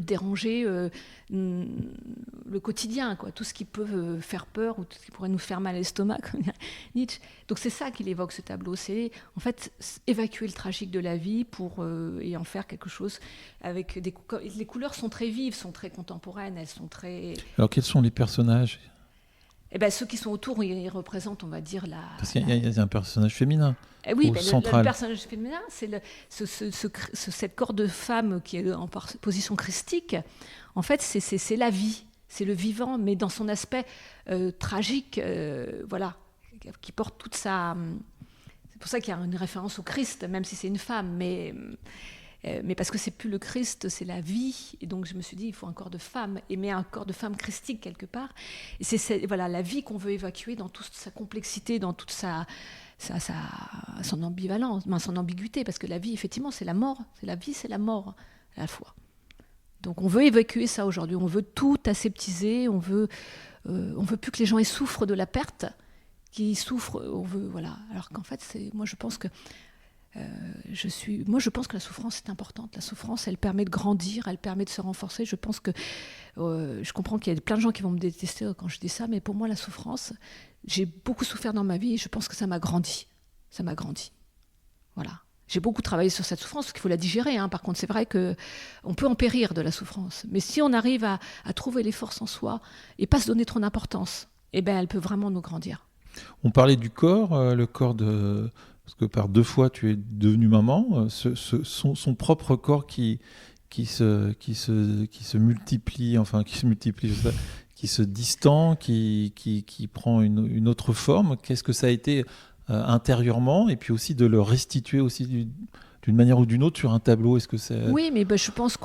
déranger le quotidien, quoi. Tout ce qui peut faire peur ou tout ce qui pourrait nous faire mal à l'estomac, comme dirait Nietzsche. Donc c'est ça qu'il évoque, ce tableau, c'est en fait évacuer le tragique de la vie et en faire quelque chose avec les couleurs sont très vives, sont très contemporaines, elles sont très... Alors quels sont les personnages? Ceux qui sont autour, ils représentent, on va dire, Parce qu'il y a un personnage féminin. Oui, central. Le personnage féminin, c'est cette corps de femme qui est en position christique. En fait, c'est la vie, c'est le vivant, mais dans son aspect tragique, voilà, qui porte toute sa... C'est pour ça qu'il y a une référence au Christ, même si c'est une femme, mais parce que c'est plus le Christ, c'est la vie. Et donc je me suis dit, il faut un corps de femme, mais un corps de femme christique quelque part. Et c'est voilà, la vie qu'on veut évacuer dans toute sa complexité, dans toute son ambivalence, son ambiguïté, parce que la vie, effectivement, c'est la mort. C'est la vie, c'est la mort à la fois. Donc on veut évacuer ça aujourd'hui. On veut tout aseptiser. On veut plus que les gens souffrent de la perte, qu'ils souffrent. Voilà. Alors qu'en fait, moi je pense que je pense que la souffrance est importante. La souffrance, elle permet de grandir, elle permet de se renforcer. Je pense que je comprends qu'il y a plein de gens qui vont me détester quand je dis ça, mais pour moi, la souffrance, j'ai beaucoup souffert dans ma vie et je pense que ça m'a grandi. Ça m'a grandi. Voilà. J'ai beaucoup travaillé sur cette souffrance parce qu'il faut la digérer. Hein. Par contre, c'est vrai qu'on peut en périr de la souffrance. Mais si on arrive à trouver les forces en soi et pas se donner trop d'importance, elle peut vraiment nous grandir. On parlait du corps, le corps de... Parce que par 2 fois, tu es devenue maman. Son propre corps qui se multiplie, qui se distend, qui prend une autre forme. Qu'est-ce que ça a été intérieurement, et puis aussi de le restituer aussi d'une manière ou d'une autre sur un tableau? Est-ce que c'est... Oui, mais je pense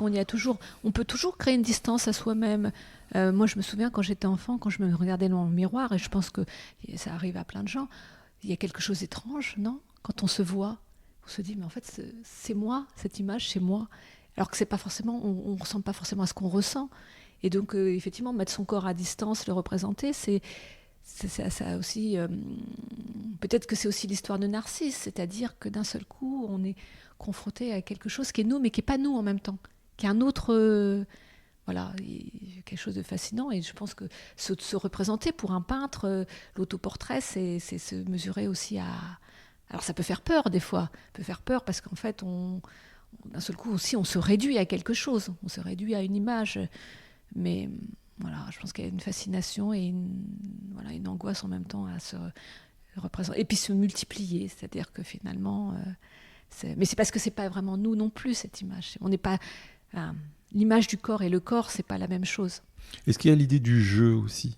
on peut toujours créer une distance à soi-même. Moi, je me souviens quand j'étais enfant, quand je me regardais dans le miroir, et je pense que ça arrive à plein de gens, il y a quelque chose d'étrange, non ? Quand on se voit, on se dit, mais en fait, c'est moi, cette image, c'est moi. Alors que c'est pas forcément, on ne ressemble pas forcément à ce qu'on ressent. Et donc, effectivement, mettre son corps à distance, le représenter, c'est ça aussi... peut-être que c'est aussi l'histoire de Narcisse, c'est-à-dire que d'un seul coup, on est confronté à quelque chose qui est nous, mais qui n'est pas nous en même temps, qui est un autre... voilà, quelque chose de fascinant. Et je pense que se représenter pour un peintre, l'autoportrait, c'est se mesurer aussi à... Alors ça peut faire peur des fois, parce qu'en fait, d'un seul coup aussi, on se réduit à quelque chose, on se réduit à une image. Mais voilà, je pense qu'il y a une fascination et une angoisse en même temps représenter. Et puis se multiplier, c'est-à-dire que finalement... Mais c'est parce que c'est pas vraiment nous non plus, cette image. On n'est pas... l'image du corps et le corps, c'est pas la même chose. Est-ce qu'il y a l'idée du jeu aussi?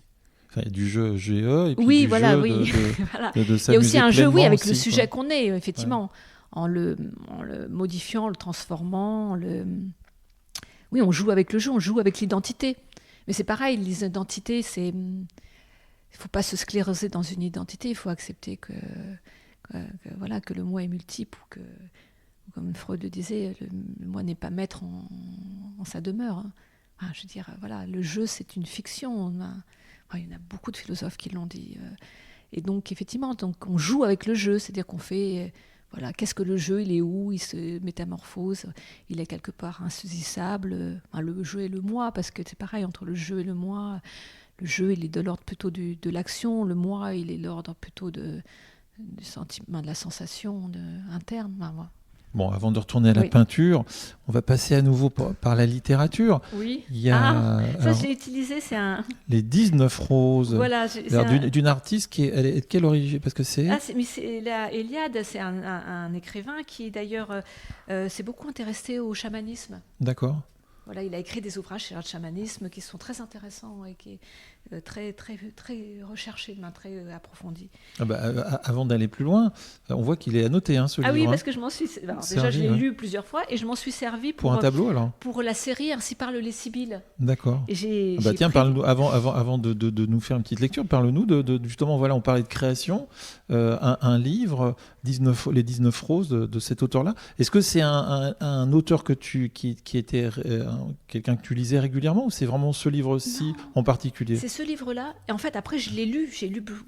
Enfin, il y a du jeu GE et puis oui, du voilà, jeu oui. de Il y a s'amuser aussi un jeu, oui, pleinement avec aussi, le quoi. sujet qu'on est, effectivement, en le modifiant, le transformant. Oui, on joue avec le jeu, on joue avec l'identité. Mais c'est pareil, les identités, il ne faut pas se scléroser dans une identité, il faut accepter que le moi est multiple, ou que, comme Freud le disait, le moi n'est pas maître en sa demeure. Enfin, je veux dire, voilà, le jeu, c'est une fiction. Il y en a beaucoup de philosophes qui l'ont dit. Et donc, effectivement, on joue avec le jeu, c'est-à-dire qu'on fait... Voilà, qu'est-ce que le jeu? Il est où? Il se métamorphose. Il est quelque part insaisissable. Le jeu et le moi, parce que c'est pareil entre le jeu et le moi. Le jeu, il est de l'ordre plutôt de l'action. Le moi, il est de l'ordre plutôt du sentiment, de la sensation interne. Voilà. Bon, avant de retourner à la Oui. peinture, on va passer à nouveau par la littérature. Oui. Il y a Ça, je l'ai utilisé, c'est un... les 19 roses. Voilà, D'une artiste elle est de quelle origine? Parce que c'est... Eliade, c'est un écrivain qui, d'ailleurs, s'est beaucoup intéressé au chamanisme. D'accord. Voilà, il a écrit des ouvrages sur le chamanisme qui sont très intéressants et qui est très, très, très recherché, très approfondi. Avant d'aller plus loin, on voit qu'il est annoté, ce livre. Ah oui, parce que je m'en suis... Alors, déjà, je l'ai lu plusieurs fois et je m'en suis servi pour un tableau, alors? Pour la série Ainsi parlent les Sibylles. D'accord. Et tiens, parle-nous, avant de nous faire une petite lecture, parle-nous justement, voilà, on parlait de création, un livre, les 19 roses de cet auteur-là. Est-ce que c'est un auteur qui était quelqu'un que tu lisais régulièrement, ou c'est vraiment ce livre-ci en particulier? C'est ce livre-là. Et en fait, après, j'ai lu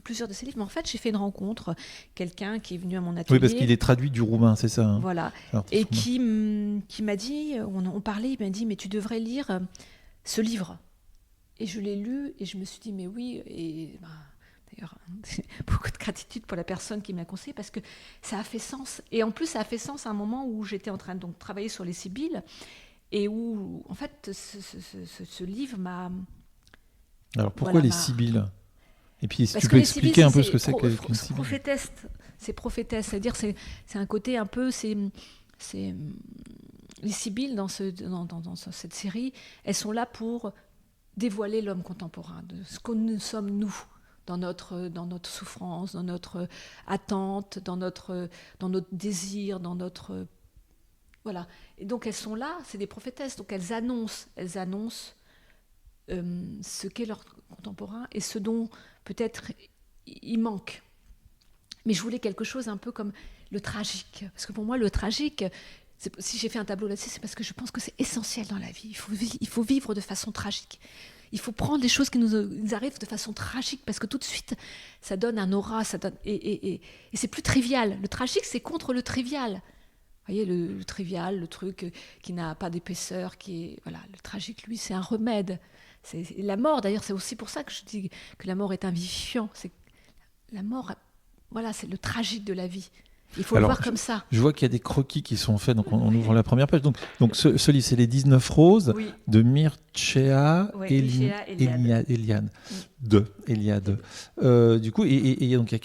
plusieurs de ces livres, mais en fait, j'ai fait une rencontre, quelqu'un qui est venu à mon atelier. Oui, parce qu'il est traduit du roumain, c'est ça, hein? Voilà. Et qui m'a dit, on parlait, il m'a dit, mais tu devrais lire ce livre. Et je l'ai lu, et je me suis dit, mais oui, et d'ailleurs, beaucoup de gratitude pour la personne qui m'a conseillé, parce que ça a fait sens. Et en plus, ça a fait sens à un moment où j'étais en train de travailler sur les Sibylles, et où, en fait, ce livre m'a... Alors, pourquoi les Sibylles? Et puis, si tu peux expliquer Sibylles, un peu ce que c'est qu'une Sibylle. C'est prophétesse, c'est-à-dire c'est un côté un peu... les Sibylles, dans cette série, elles sont là pour dévoiler l'homme contemporain, de ce que nous sommes, nous, dans notre souffrance, dans notre attente, dans notre désir, dans notre... Voilà. Et donc, elles sont là, c'est des prophétesses, donc elles annoncent ce qu'est leur contemporain et ce dont peut-être il manque. Mais je voulais quelque chose un peu comme le tragique. Parce que pour moi, le tragique, si j'ai fait un tableau là-dessus, c'est parce que je pense que c'est essentiel dans la vie. Il faut vivre de façon tragique. Il faut prendre les choses qui nous arrivent de façon tragique, parce que tout de suite, ça donne un aura, et c'est plus trivial. Le tragique, c'est contre le trivial. Vous voyez, le trivial, le truc qui n'a pas d'épaisseur, voilà, le tragique, lui, c'est un remède. La mort, d'ailleurs, c'est aussi pour ça que je dis que la mort est un vivifiant. C'est la mort, voilà, c'est le tragique de la vie. Il faut le voir comme ça. Je vois qu'il y a des croquis qui sont faits, donc on ouvre la première page. Donc ce livre, c'est les 19 roses de Mircea Eliade. Du coup, et donc il y a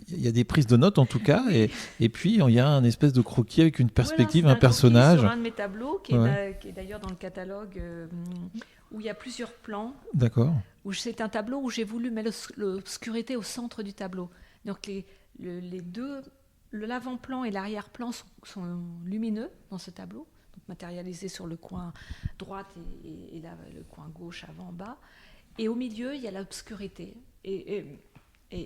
il y a des prises de notes en tout cas, et puis il y a un espèce de croquis avec une perspective, un personnage. Sur un de mes tableaux qui est d'ailleurs dans le catalogue, où il y a plusieurs plans. D'accord. C'est un tableau où j'ai voulu mettre l'obscurité au centre du tableau. Donc les deux, l'avant-plan et l'arrière-plan sont lumineux dans ce tableau, donc matérialisés sur le coin droite et le coin gauche avant-bas. Et au milieu, il y a l'obscurité. Et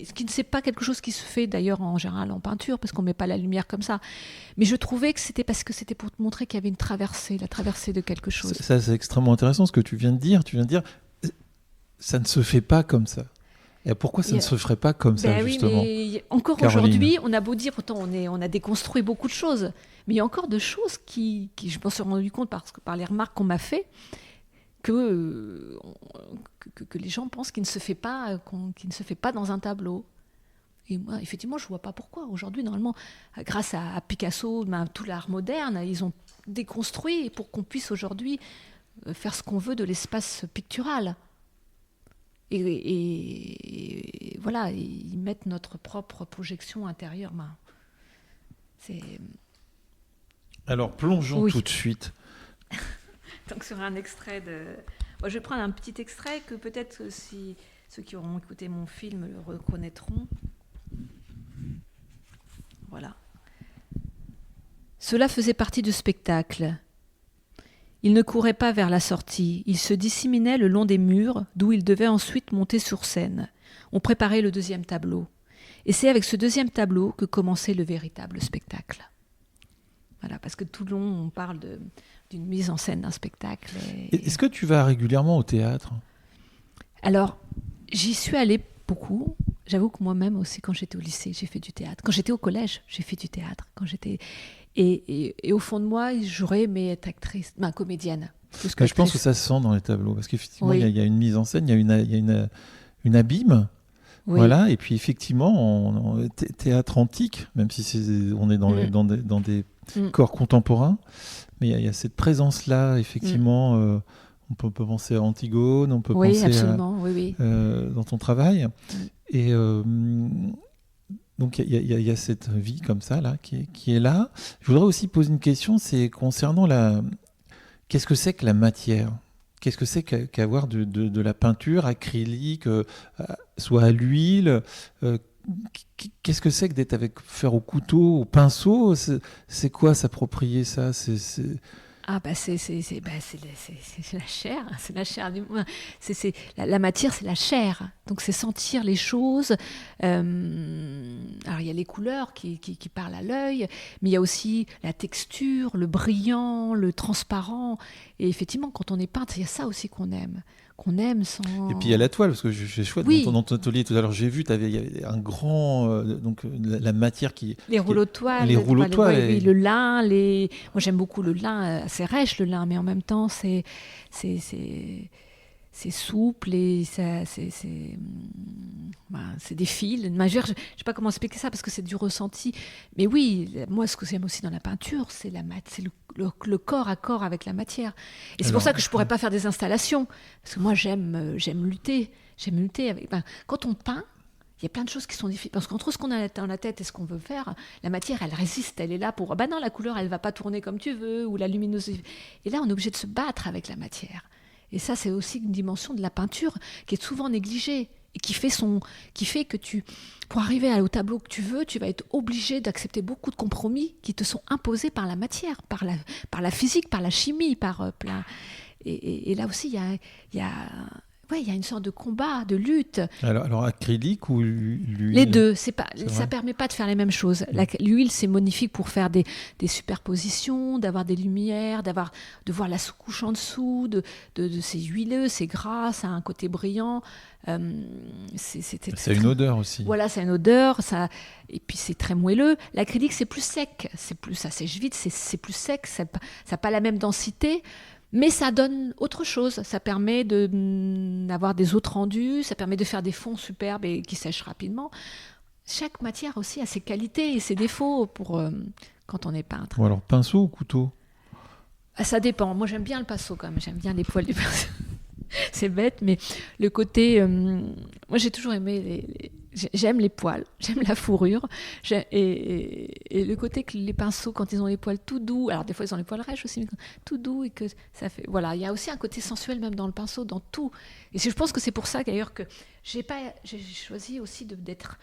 ce qui ne c'est pas quelque chose qui se fait d'ailleurs en général en peinture, parce qu'on ne met pas la lumière comme ça. Mais je trouvais que c'était parce que c'était pour te montrer qu'il y avait la traversée de quelque chose. Ça, c'est extrêmement intéressant ce que tu viens de dire. Tu viens de dire, ça ne se fait pas comme ça. Et pourquoi ça ne se ferait pas comme ça, justement? Mais encore aujourd'hui, on a beau dire, pourtant on a déconstruit beaucoup de choses, mais il y a encore de choses qui je m'en suis rendu compte par les remarques qu'on m'a fait, que les gens pensent qu'il ne se fait pas dans un tableau. Et moi, effectivement, je ne vois pas pourquoi. Aujourd'hui, normalement, grâce à Picasso, tout l'art moderne, ils ont déconstruit pour qu'on puisse aujourd'hui faire ce qu'on veut de l'espace pictural. et voilà, ils mettent notre propre projection intérieure. C'est... Alors plongeons Oui. tout de suite. Donc sur un extrait de... Moi, je vais prendre un petit extrait que peut-être si ceux qui auront écouté mon film le reconnaîtront. Voilà. Cela faisait partie du spectacle. Il ne courait pas vers la sortie, il se disséminait le long des murs, d'où il devait ensuite monter sur scène. On préparait le deuxième tableau. Et c'est avec ce deuxième tableau que commençait le véritable spectacle. Voilà, parce que tout le long, on parle d'une mise en scène d'un spectacle. Est-ce que tu vas régulièrement au théâtre ? Alors, j'y suis allée beaucoup. J'avoue que moi-même aussi, quand j'étais au lycée, j'ai fait du théâtre. Quand j'étais au collège, j'ai fait du théâtre. Et au fond de moi, j'aurais aimé être actrice, comédienne. Je pense que ça se sent dans les tableaux, parce qu'effectivement, Oui. il y a une mise en scène, il y a une abîme. Oui. Voilà, et puis effectivement, théâtre antique, même si on est dans des corps contemporains, mais il y a cette présence-là, effectivement. On peut penser à Antigone, on peut penser absolument, oui. dans ton travail. Et donc il y a cette vie comme ça là, qui est là. Je voudrais aussi poser une question, c'est concernant qu'est-ce que c'est que la matière ? Qu'est-ce que c'est qu'avoir de la peinture acrylique, soit à l'huile Qu'est-ce que c'est que faire au couteau, au pinceau ? C'est quoi s'approprier ça ? Ah c'est la chair, c'est la chair. La matière, c'est la chair. Donc c'est sentir les choses. Alors il y a les couleurs qui parlent à l'œil, mais il y a aussi la texture, le brillant, le transparent. Et effectivement, quand on est peintre, il y a ça aussi qu'on aime sans... Et puis il y a la toile, parce que j'ai chouette dans ton atelier tout à l'heure, j'ai vu, il y avait un grand... donc la matière qui... Les rouleaux de toile. Les rouleaux de toile. Oui, le lin. Moi j'aime beaucoup le lin, c'est rêche le lin, mais en même temps c'est souple et c'est des fils. Je ne sais pas comment expliquer ça parce que c'est du ressenti. Mais oui, moi ce que j'aime aussi dans la peinture, c'est le corps à corps avec la matière. Et c'est pour ça que je ne pourrais pas faire des installations. Parce que moi j'aime lutter. Avec... quand on peint, il y a plein de choses qui sont difficiles. Parce qu'entre ce qu'on a dans la tête et ce qu'on veut faire, la matière, elle résiste, elle est là pour... non, la couleur, elle ne va pas tourner comme tu veux, ou la luminosité. Et là, on est obligé de se battre avec la matière. Et ça, c'est aussi une dimension de la peinture qui est souvent négligée et qui fait que pour arriver au tableau que tu veux, tu vas être obligé d'accepter beaucoup de compromis qui te sont imposés par la matière, par la physique, par la chimie, par plein. Et là aussi, il y a une sorte de combat, de lutte. Alors acrylique ou l'huile ? Les deux, ça permet pas de faire les mêmes choses. L'huile, c'est magnifique pour faire des superpositions, d'avoir des lumières, de voir la sous-couche en dessous, c'est huileux, c'est gras, ça a un côté brillant. Ça a une odeur aussi. Voilà, ça a une odeur, et puis c'est très moelleux. L'acrylique, c'est plus sec, ça sèche vite, c'est plus sec, ça n'a pas la même densité. Mais ça donne autre chose, ça permet d'avoir des eaux rendues, ça permet de faire des fonds superbes et qui sèchent rapidement. Chaque matière aussi a ses qualités et ses défauts pour quand on est peintre. Bon, alors pinceau ou couteau ? Ça dépend, moi j'aime bien le pinceau quand même, j'aime bien les poils du pinceau. C'est bête, mais le côté... moi j'ai toujours aimé j'aime les poils, j'aime la fourrure, et le côté que les pinceaux, quand ils ont les poils tout doux, alors des fois ils ont les poils rêches aussi, mais tout doux, et que ça fait... Voilà, il y a aussi un côté sensuel même dans le pinceau, dans tout. Et je pense que c'est pour ça d'ailleurs que j'ai choisi aussi d'être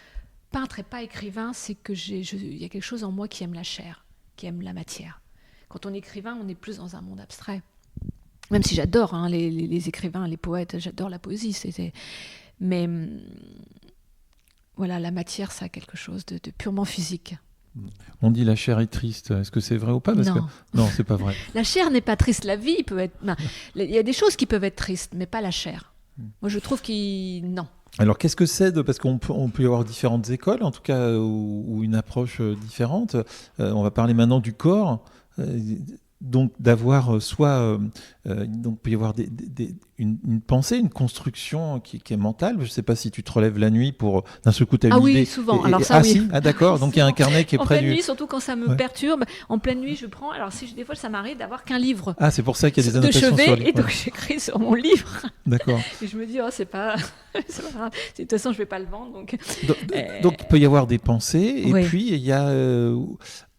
peintre et pas écrivain, c'est que il y a quelque chose en moi qui aime la chair, qui aime la matière. Quand on est écrivain, on est plus dans un monde abstrait. Même si j'adore les écrivains, les poètes, j'adore la poésie. Mais voilà, la matière, ça a quelque chose de purement physique. On dit la chair est triste. Est-ce que c'est vrai ou pas ? Non, c'est pas vrai. La chair n'est pas triste. La vie peut être... il y a des choses qui peuvent être tristes, mais pas la chair. Moi, je trouve non. Alors, qu'est-ce que c'est parce qu'on peut y avoir différentes écoles, en tout cas, ou une approche différente. On va parler maintenant du corps. donc d'avoir donc peut y avoir une pensée, une construction qui est mentale. Je ne sais pas si tu te relèves la nuit pour d'un seul coup t'as une idée. Oui, souvent. Alors ça, oui. Si, d'accord. Donc il y a un carnet qui est en près pleine du. nuit, surtout quand ça me perturbe. En pleine nuit, je prends. Alors des fois, ça m'arrive d'avoir qu'un livre. Ah, c'est pour ça qu'il y a des de annotations chevet, sur les. et donc j'écris sur mon livre. D'accord. Et je me dis, c'est pas grave. De toute façon, je vais pas le vendre, donc. Donc il peut y avoir des pensées, et Oui. puis il y a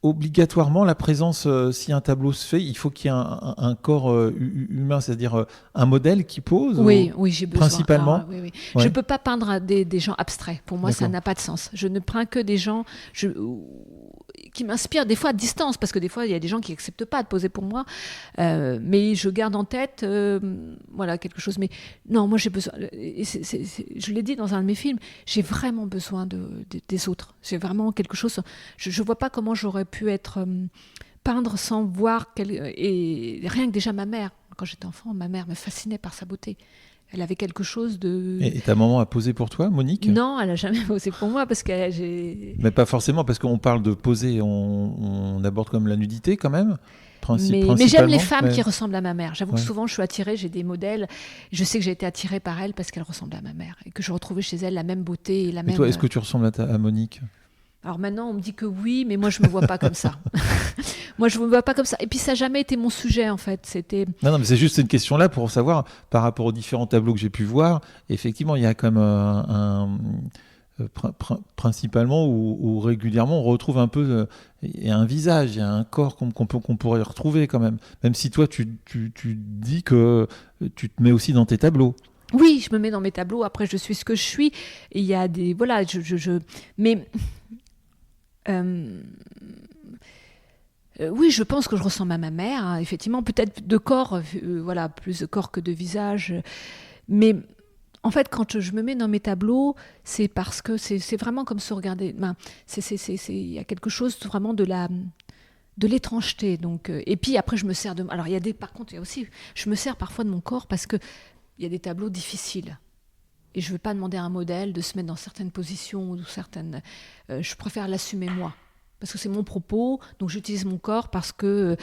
obligatoirement la présence, si un tableau se fait, il faut qu'il y ait un corps humain, c'est-à-dire un modèle qui pose. Oui, j'ai besoin. Principalement. Alors, oui. Ouais. Je peux pas peindre des gens abstraits. Pour moi, ça D'accord. n'a pas de sens. Je ne peins que des gens qui m'inspirent, des fois à distance, parce que des fois, il y a des gens qui n'acceptent pas de poser pour moi. Mais je garde en tête quelque chose. Mais non, moi, j'ai besoin... je l'ai dit dans un de mes films, j'ai vraiment besoin des autres. J'ai vraiment quelque chose... Je vois pas comment j'aurais pu être... peindre sans voir... Et rien que déjà ma mère, quand j'étais enfant, ma mère me fascinait par sa beauté. Elle avait quelque chose de... Et ta maman a posé pour toi, Monique ? Non, elle n'a jamais posé pour moi, parce que j'ai... Mais pas forcément, parce qu'on parle de poser, on aborde comme la nudité quand même, mais j'aime les femmes mais... qui ressemblent à ma mère. J'avoue que Ouais. souvent, je suis attirée, j'ai des modèles. Je sais que j'ai été attirée par elle parce qu'elle ressemble à ma mère. Et que je retrouvais chez elle la même beauté et la même... Et toi, est-ce que tu ressembles à Monique ? Alors maintenant, on me dit que oui, mais moi, je ne me vois pas comme ça. Moi, je ne me vois pas comme ça. Et puis, ça n'a jamais été mon sujet, en fait. C'était... Non, mais c'est juste une question là pour savoir, par rapport aux différents tableaux que j'ai pu voir, effectivement, il y a quand même principalement ou régulièrement, on retrouve un peu il y a un visage, il y a un corps qu'on pourrait retrouver quand même. Même si toi, tu dis que tu te mets aussi dans tes tableaux. Oui, je me mets dans mes tableaux. Après, je suis ce que je suis. Et il y a des... Voilà, mais... oui, je pense que je ressemble à ma mère, hein, effectivement, peut-être de corps, plus de corps que de visage. Mais en fait, quand je me mets dans mes tableaux, c'est parce que c'est vraiment comme se regarder. Il y a quelque chose vraiment de l'étrangeté. Donc, et puis après, je me sers de... Alors, par contre, il y a aussi... Je me sers parfois de mon corps parce qu'il y a des tableaux difficiles. Et je ne veux pas demander à un modèle de se mettre dans certaines positions ou certaines... je préfère l'assumer moi. Parce que c'est mon propos, donc j'utilise mon corps parce que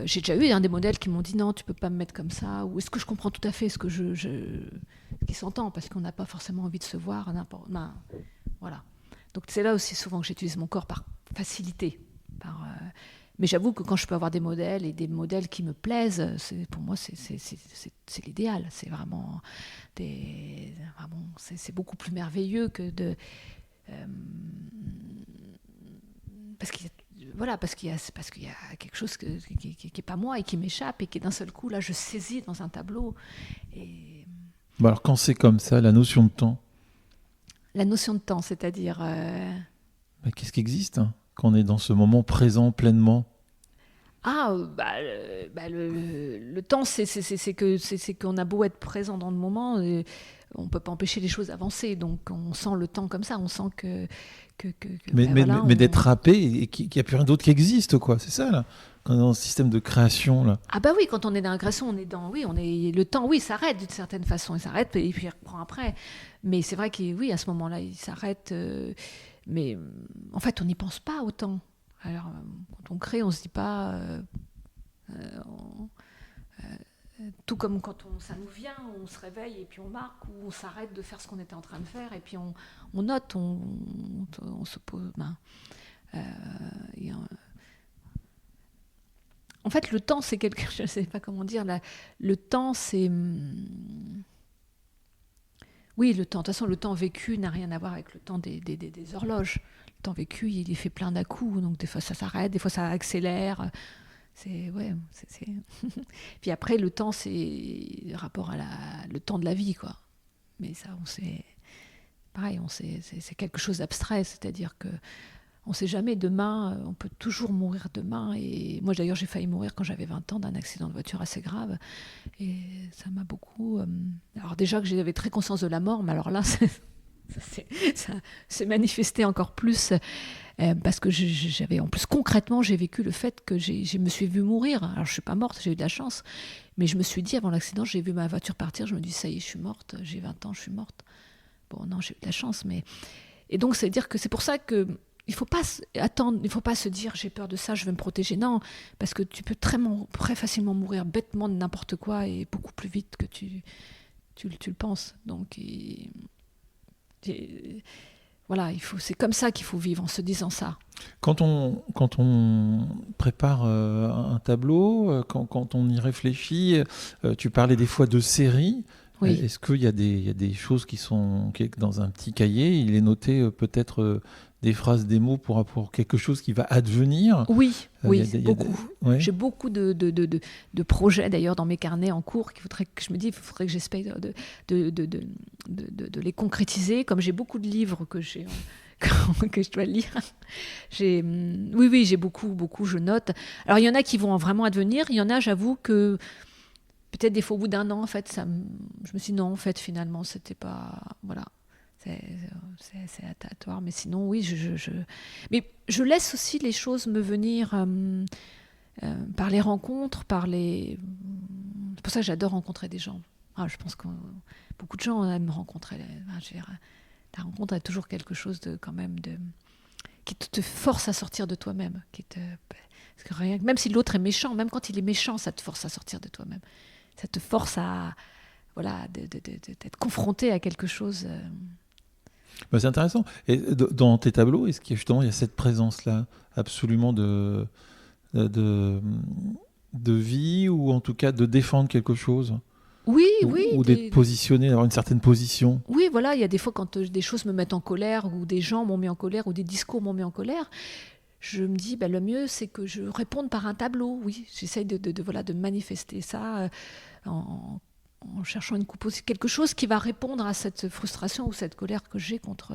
j'ai déjà eu des modèles qui m'ont dit non, tu ne peux pas me mettre comme ça. Ou est-ce que je comprends tout à fait ce qui s'entend, parce qu'on n'a pas forcément envie de se voir. Voilà. Donc c'est là aussi souvent que j'utilise mon corps par facilité. Mais j'avoue que quand je peux avoir des modèles et des modèles qui me plaisent, pour moi c'est l'idéal. C'est vraiment c'est beaucoup plus merveilleux que de... parce qu'il y a quelque chose qui est pas moi et qui m'échappe et qui d'un seul coup là je saisis dans un tableau. Et... Bon, alors quand c'est comme ça, la notion de temps. La notion de temps, c'est-à-dire. Qu'est-ce qui existe quand on est dans ce moment présent pleinement? Le temps, c'est qu'on a beau être présent dans le moment, on ne peut pas empêcher les choses d'avancer. Donc on sent le temps comme ça, on sent que mais d'être happé et qu'il n'y a plus rien d'autre qui existe, quoi. C'est ça, là. Quand on est dans le système de création, là. Ah bah oui, quand on est dans l'agression, le temps, oui, s'arrête d'une certaine façon, il s'arrête et puis il reprend après. Mais c'est vrai qu'à ce moment-là, il s'arrête. Mais en fait, on n'y pense pas au temps. Alors, quand on crée, on ne se dit pas... tout comme quand ça nous vient, on se réveille et puis on marque, ou on s'arrête de faire ce qu'on était en train de faire, et puis on note, on se pose... En fait, le temps, c'est quelque... Je ne sais pas comment dire. Le temps, c'est... Oui, le temps. De toute façon, le temps vécu n'a rien à voir avec le temps des horloges. Le temps vécu, il est fait plein d'à-coups, donc des fois ça s'arrête, des fois ça accélère. Puis après, le temps, c'est rapport à le temps de la vie, quoi. Mais ça, c'est quelque chose d'abstrait, c'est-à-dire que on ne sait jamais demain, on peut toujours mourir demain. Et moi, d'ailleurs, j'ai failli mourir quand j'avais 20 ans d'un accident de voiture assez grave. Et ça m'a beaucoup... Alors déjà que j'avais très conscience de la mort, mais alors là, ça s'est manifesté encore plus parce que j'avais... En plus, concrètement, j'ai vécu le fait que je me suis vue mourir. Alors, je ne suis pas morte, j'ai eu de la chance. Mais je me suis dit, avant l'accident, j'ai vu ma voiture partir. Je me dis, ça y est, je suis morte. J'ai 20 ans, je suis morte. Bon, non, j'ai eu de la chance, mais... Et donc, c'est-à-dire que c'est pour ça que il faut pas attendre, il faut pas se dire j'ai peur de ça, je vais me protéger. Non, parce que tu peux très facilement mourir bêtement de n'importe quoi et beaucoup plus vite que tu le penses. Donc voilà, c'est comme ça qu'il faut vivre, en se disant ça. Quand on prépare un tableau, quand on y réfléchit, tu parlais des fois de séries. Oui. Est-ce qu'il y a des choses qui sont dans un petit cahier, il est noté peut-être des phrases, des mots pour quelque chose qui va advenir? Oui, beaucoup. Ouais. J'ai beaucoup de projets d'ailleurs dans mes carnets en cours qu'il faudrait que je me dise, il faudrait que j'espère de les concrétiser. Comme j'ai beaucoup de livres que je dois lire. Oui, j'ai beaucoup, je note. Alors il y en a qui vont vraiment advenir, il y en a, j'avoue que peut-être des fois au bout d'un an, en fait, je me suis dit non, en fait, finalement, c'était pas... Voilà, c'est aléatoire. Mais sinon, oui, mais je laisse aussi les choses me venir par les rencontres, C'est pour ça que j'adore rencontrer des gens. Je pense que beaucoup de gens aiment rencontrer. La rencontre est toujours quelque chose qui te force à sortir de toi-même. Parce que même si l'autre est méchant, même quand il est méchant, ça te force à sortir de toi-même. Ça te force à d'être confronté à quelque chose. C'est intéressant. Et dans tes tableaux, est-ce qu'il y a cette présence-là absolument de vie, ou en tout cas de défendre quelque chose? Oui. Ou d'être positionné, d'avoir une certaine position. Oui, voilà, il y a des fois quand des choses me mettent en colère, ou des gens m'ont mis en colère, ou des discours m'ont mis en colère, je me dis, le mieux, c'est que je réponde par un tableau. Oui, j'essaye de manifester ça en cherchant quelque chose qui va répondre à cette frustration ou cette colère que j'ai contre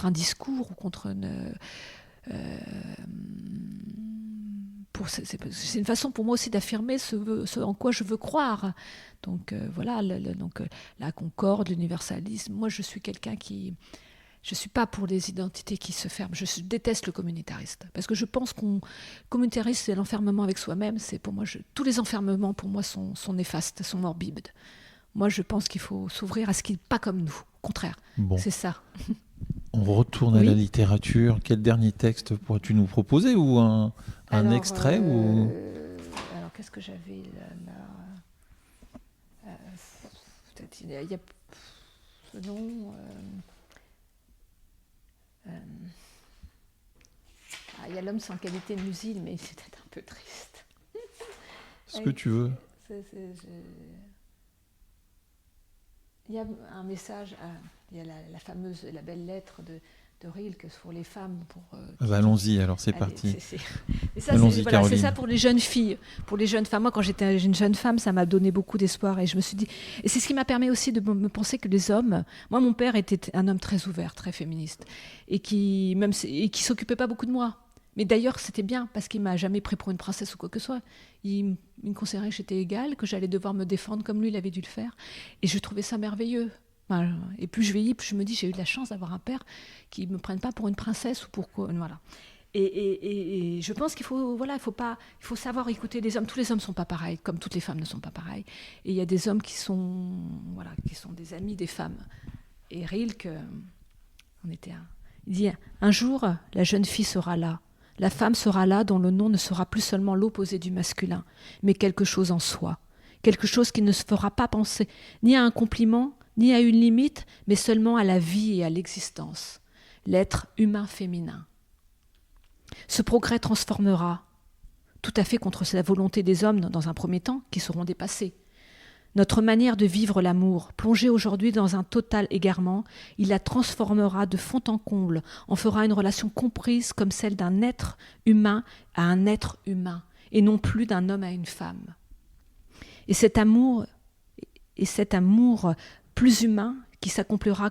un discours ou contre c'est une façon pour moi aussi d'affirmer ce en quoi je veux croire. Donc voilà, la concorde, l'universalisme. Moi, je suis quelqu'un je ne suis pas pour les identités qui se ferment. Je déteste le communautariste. Parce que je pense communautariste, c'est l'enfermement avec soi-même. Tous les enfermements, pour moi, sont néfastes, sont morbides. Moi, je pense qu'il faut s'ouvrir à ce qui n'est pas comme nous. Au contraire, c'est ça. On retourne à la littérature. Quel dernier texte pourrais-tu nous proposer, ou un extrait Alors, qu'est-ce que j'avais là peut-être il y a ce nom... il y a L'homme sans qualité nuisible, mais c'est peut-être un peu triste. Ce que tu veux. Il y a un message, il y a la belle lettre de Rilke pour les femmes. Allons-y, alors c'est parti. Allons-y, Caroline. C'est ça pour les jeunes filles, pour les jeunes femmes. Moi, quand j'étais une jeune femme, ça m'a donné beaucoup d'espoir, et je me suis dit, et c'est ce qui m'a permis aussi de me penser que les hommes. Moi, mon père était un homme très ouvert, très féministe, et qui s'occupait pas beaucoup de moi. Mais d'ailleurs, c'était bien, parce qu'il m'a jamais pris pour une princesse ou quoi que ce soit. Il me considérait que j'étais égale, que j'allais devoir me défendre comme lui, il avait dû le faire. Et je trouvais ça merveilleux. Et plus je vieillis, plus je me dis, j'ai eu de la chance d'avoir un père qui ne me prenne pas pour une princesse ou pour quoi. Voilà. Et je pense qu'il faut savoir écouter les hommes. Tous les hommes ne sont pas pareils, comme toutes les femmes ne sont pas pareilles. Et il y a des hommes qui sont des amis des femmes. Et Rilke, il dit, un jour, la jeune fille sera là. La femme sera là, dont le nom ne sera plus seulement l'opposé du masculin, mais quelque chose en soi. Quelque chose qui ne se fera pas penser ni à un compliment, ni à une limite, mais seulement à la vie et à l'existence. L'être humain féminin. Ce progrès transformera, tout à fait contre la volonté des hommes dans un premier temps, qui seront dépassés. Notre manière de vivre l'amour, plongée aujourd'hui dans un total égarement, il la transformera de fond en comble, en fera une relation comprise comme celle d'un être humain à un être humain, et non plus d'un homme à une femme. Et cet amour plus humain qui s'accomplira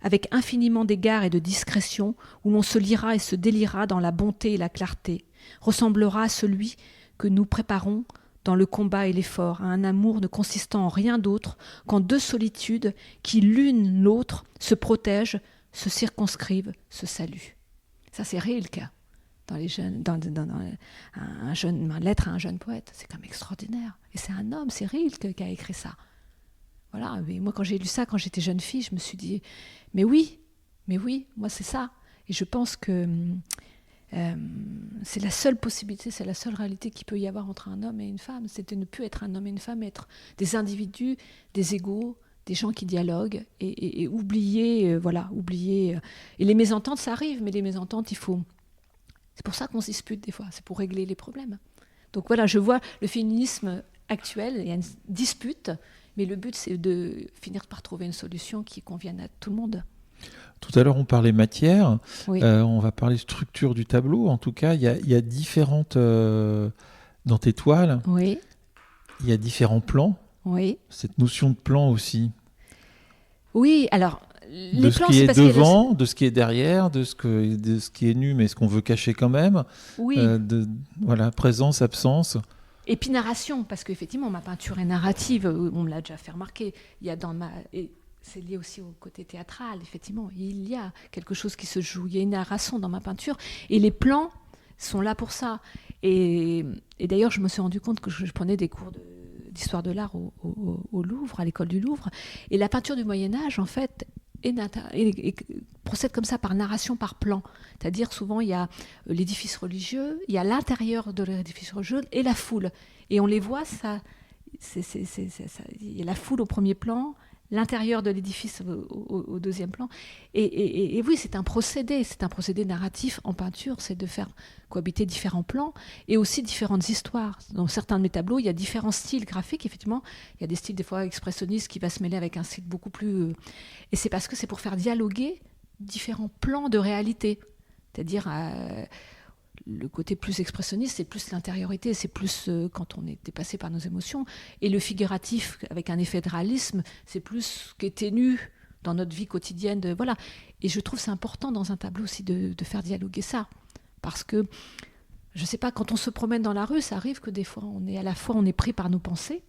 avec infiniment d'égards et de discrétion, où l'on se lira et se délira dans la bonté et la clarté, ressemblera à celui que nous préparons dans le combat et l'effort, à un amour ne consistant en rien d'autre qu'en deux solitudes qui, l'une l'autre, se protègent, se circonscrivent, se saluent. Ça, c'est Rilke, dans une lettre à un jeune poète. C'est quand même extraordinaire. Et c'est un homme, c'est Rilke qui a écrit ça. Voilà. Mais moi, quand j'ai lu ça, quand j'étais jeune fille, je me suis dit, mais oui, moi, c'est ça. Et je pense que c'est la seule possibilité, c'est la seule réalité qu'il peut y avoir entre un homme et une femme. C'est de ne plus être un homme et une femme, mais être des individus, des égaux, des gens qui dialoguent et oublier, oublier. Et les mésententes, ça arrive, mais les mésententes, c'est pour ça qu'on se dispute des fois, c'est pour régler les problèmes. Donc voilà, je vois le féminisme actuel, il y a une dispute, mais le but, c'est de finir par trouver une solution qui convienne à tout le monde. Tout à l'heure, on parlait matière. Oui. On va parler structure du tableau. En tout cas, il y a différentes... dans tes toiles, Oui, il y a différents plans. oui. Cette notion de plan aussi. Oui, alors, De les ce plans, qui c'est est parce qu'il y a devant, de ce qui est derrière, de ce qui est nu, mais ce qu'on veut cacher quand même. Oui, Voilà, présence, absence. et puis narration, parce qu'effectivement, ma peinture est narrative, on me l'a déjà fait remarquer. Il y a et c'est lié aussi au côté théâtral, effectivement. Il y a quelque chose qui se joue, il y a une narration dans ma peinture, et les plans sont là pour ça. Et d'ailleurs, je me suis rendu compte que je prenais des cours d'histoire de l'art au Louvre, à l'école du Louvre, et la peinture du Moyen-Âge, en fait, procède comme ça, par narration, par plan. C'est-à-dire, souvent, il y a l'édifice religieux, il y a l'intérieur de l'édifice religieux et la foule. Et on les voit, il y a la foule au premier plan, l'intérieur de l'édifice au deuxième plan. Et oui, c'est un procédé narratif en peinture, c'est de faire cohabiter différents plans et aussi différentes histoires. Dans certains de mes tableaux, il y a différents styles graphiques, effectivement. Il y a des styles des fois expressionnistes qui va se mêler avec un style beaucoup plus... Et c'est parce que c'est pour faire dialoguer différents plans de réalité. C'est-à-dire... le côté plus expressionniste, c'est plus l'intériorité, c'est plus quand on est dépassé par nos émotions. Et le figuratif, avec un effet de réalisme, c'est plus ce qui est ténu dans notre vie quotidienne. Voilà. Et je trouve c'est important dans un tableau aussi de faire dialoguer ça. Parce que, je ne sais pas, quand on se promène dans la rue, ça arrive que des fois, on est pris par nos pensées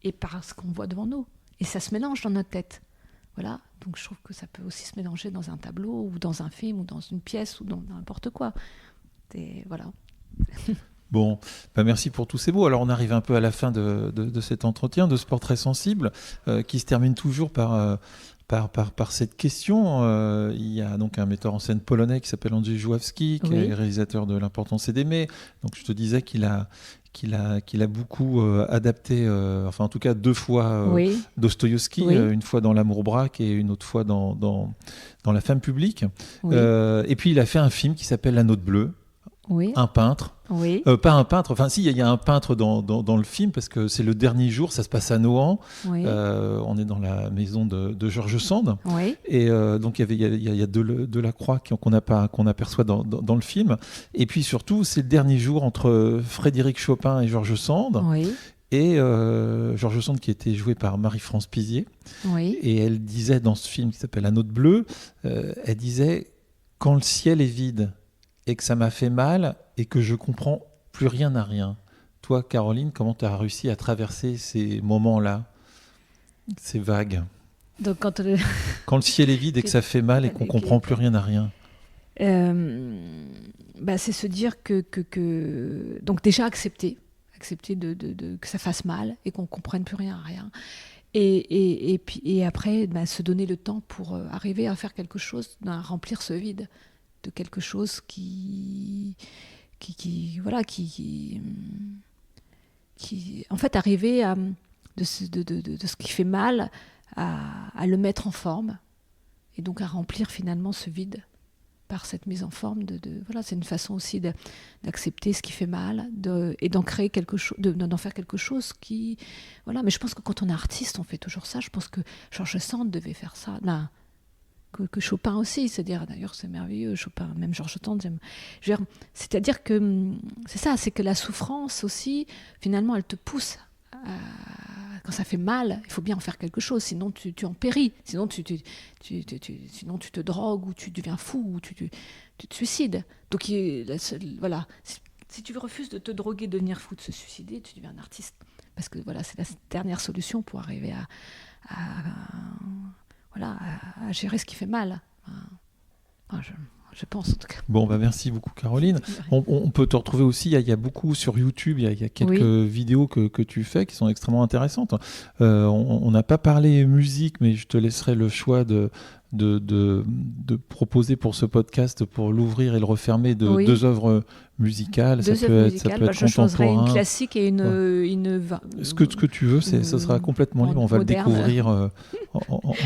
et par ce qu'on voit devant nous. Et ça se mélange dans notre tête. Voilà. Donc je trouve que ça peut aussi se mélanger dans un tableau, ou dans un film, ou dans une pièce, ou dans n'importe quoi. Et voilà. Bon, merci pour tous ces mots. Alors on arrive un peu à la fin de cet entretien, de ce portrait sensible, qui se termine toujours par cette question. Il y a donc un metteur en scène polonais qui s'appelle Andrzej Żuławski, qui est réalisateur de L'important c'est d'aimer. Donc je te disais qu'il a beaucoup adapté, enfin en tout cas 2 fois Dostoïevski, une fois dans L'amour braque et une autre fois dans La femme publique. Et puis il a fait un film qui s'appelle La note bleue. Un peintre. Pas un peintre, enfin si, il y a un peintre dans le film, parce que c'est le dernier jour, ça se passe à Nohant. On est dans la maison de Georges Sand. Et donc il y a Delacroix qu'on aperçoit dans le film. Et puis surtout, c'est le dernier jour entre Frédéric Chopin et Georges Sand. Et Georges Sand, qui était joué par Marie-France Pizier. Et elle disait dans ce film qui s'appelle La note bleue, elle disait « Quand le ciel est vide et que ça m'a fait mal et que je comprends plus rien à rien. » Toi, Caroline, comment tu as réussi à traverser ces moments-là, ces vagues? Donc, quand le ciel est vide et que ça fait mal et qu'on comprend plus rien à rien. C'est se dire que donc déjà accepter que ça fasse mal et qu'on comprenne plus rien à rien. Et après, se donner le temps pour arriver à faire quelque chose, à remplir ce vide de quelque chose qui en fait, arriver de ce qui fait mal à le mettre en forme et donc à remplir finalement ce vide par cette mise en forme c'est une façon aussi d'accepter ce qui fait mal et d'en créer quelque chose, d'en faire quelque chose qui mais je pense que quand on est artiste on fait toujours ça. Je pense que Georges Sand devait faire ça. Que Chopin aussi, c'est-à-dire, d'ailleurs c'est merveilleux, Chopin, même Georges Sand, c'est-à-dire que c'est ça, c'est que la souffrance aussi, finalement, elle te pousse quand ça fait mal, il faut bien en faire quelque chose, sinon tu en péris, sinon tu te drogues, ou tu deviens fou, ou tu te suicides. Donc si tu refuses de te droguer, de devenir fou, de se suicider, tu deviens un artiste. Parce que c'est la dernière solution pour arriver à gérer ce qui fait mal. Je pense en tout cas. Bon, merci beaucoup Caroline. On peut te retrouver aussi, il y a beaucoup sur YouTube, il y a quelques vidéos que tu fais qui sont extrêmement intéressantes. On n'a pas parlé musique, mais je te laisserai le choix de de proposer pour ce podcast, pour l'ouvrir et le refermer, Oui. 2 œuvres musicales. Deux ça œuvres peut être, musicales, ça peut être je choisirais une contemporain. classique et Ce que tu veux, ça sera complètement libre. On va moderne. le découvrir.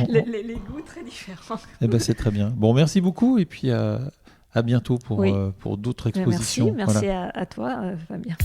les goûts très différents. Eh ben, c'est très bien. Bon, merci beaucoup et puis à bientôt pour d'autres expositions. Merci Voilà. à toi, Fabien.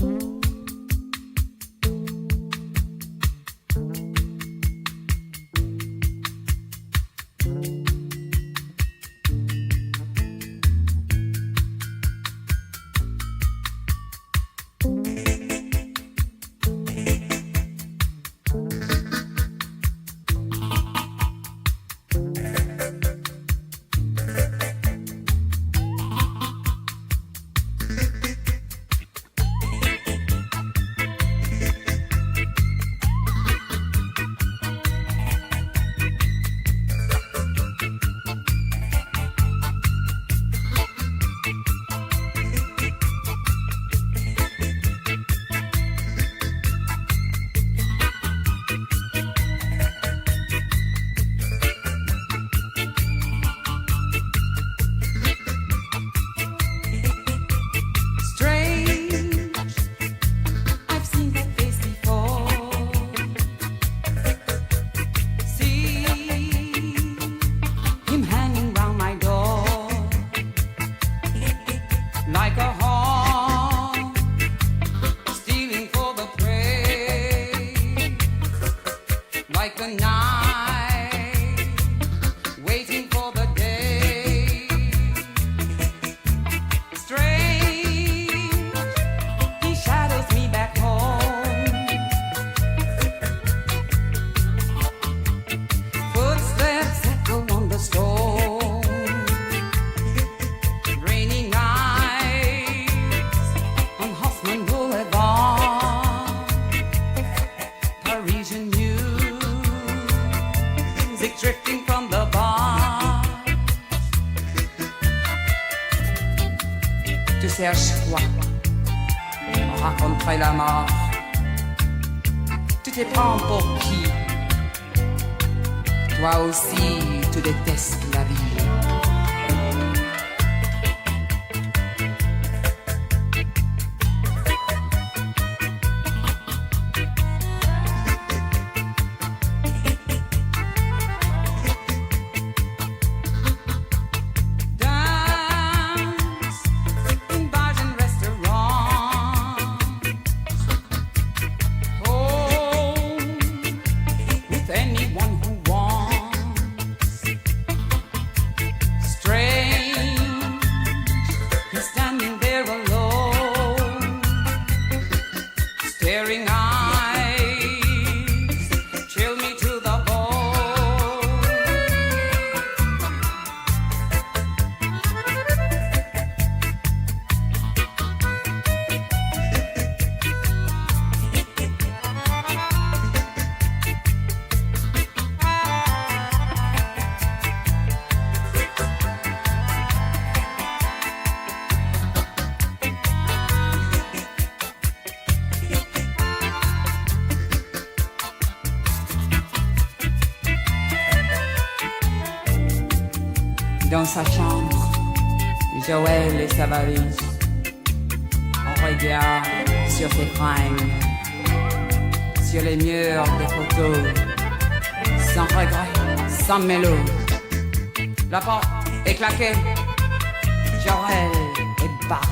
Serge quoi on raconterait la mort. Tu te prends pour qui? Toi aussi, tu détestes la vie. Dans sa chambre, Joël et sa valise. On regarde sur ses fringues, sur les murs des photos, sans regret, sans mélo. La porte est claquée, Joël est barré.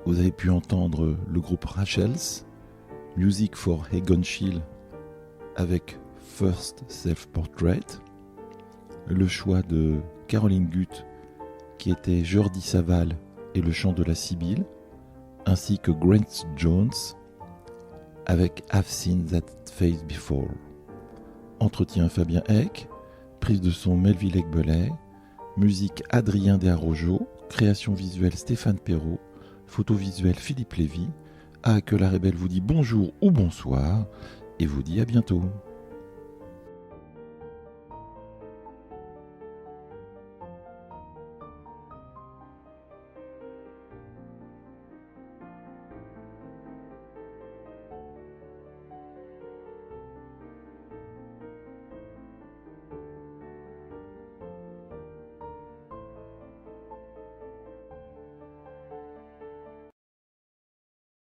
Vous avez pu entendre le groupe Rachels, Music for Egon Schiele avec First Self-Portrait, le choix de Caroline Gutt qui était Jordi Savall et le chant de la Sibylle, ainsi que Grant Jones avec I've Seen That Face Before. Entretien Fabien Eck, prise de son Melville Egbelet, musique Adrien Desarrojo, création visuelle Stéphane Perrault, photo visuelle Philippe Lévy. Que la Rebelle vous dit bonjour ou bonsoir et vous dit à bientôt.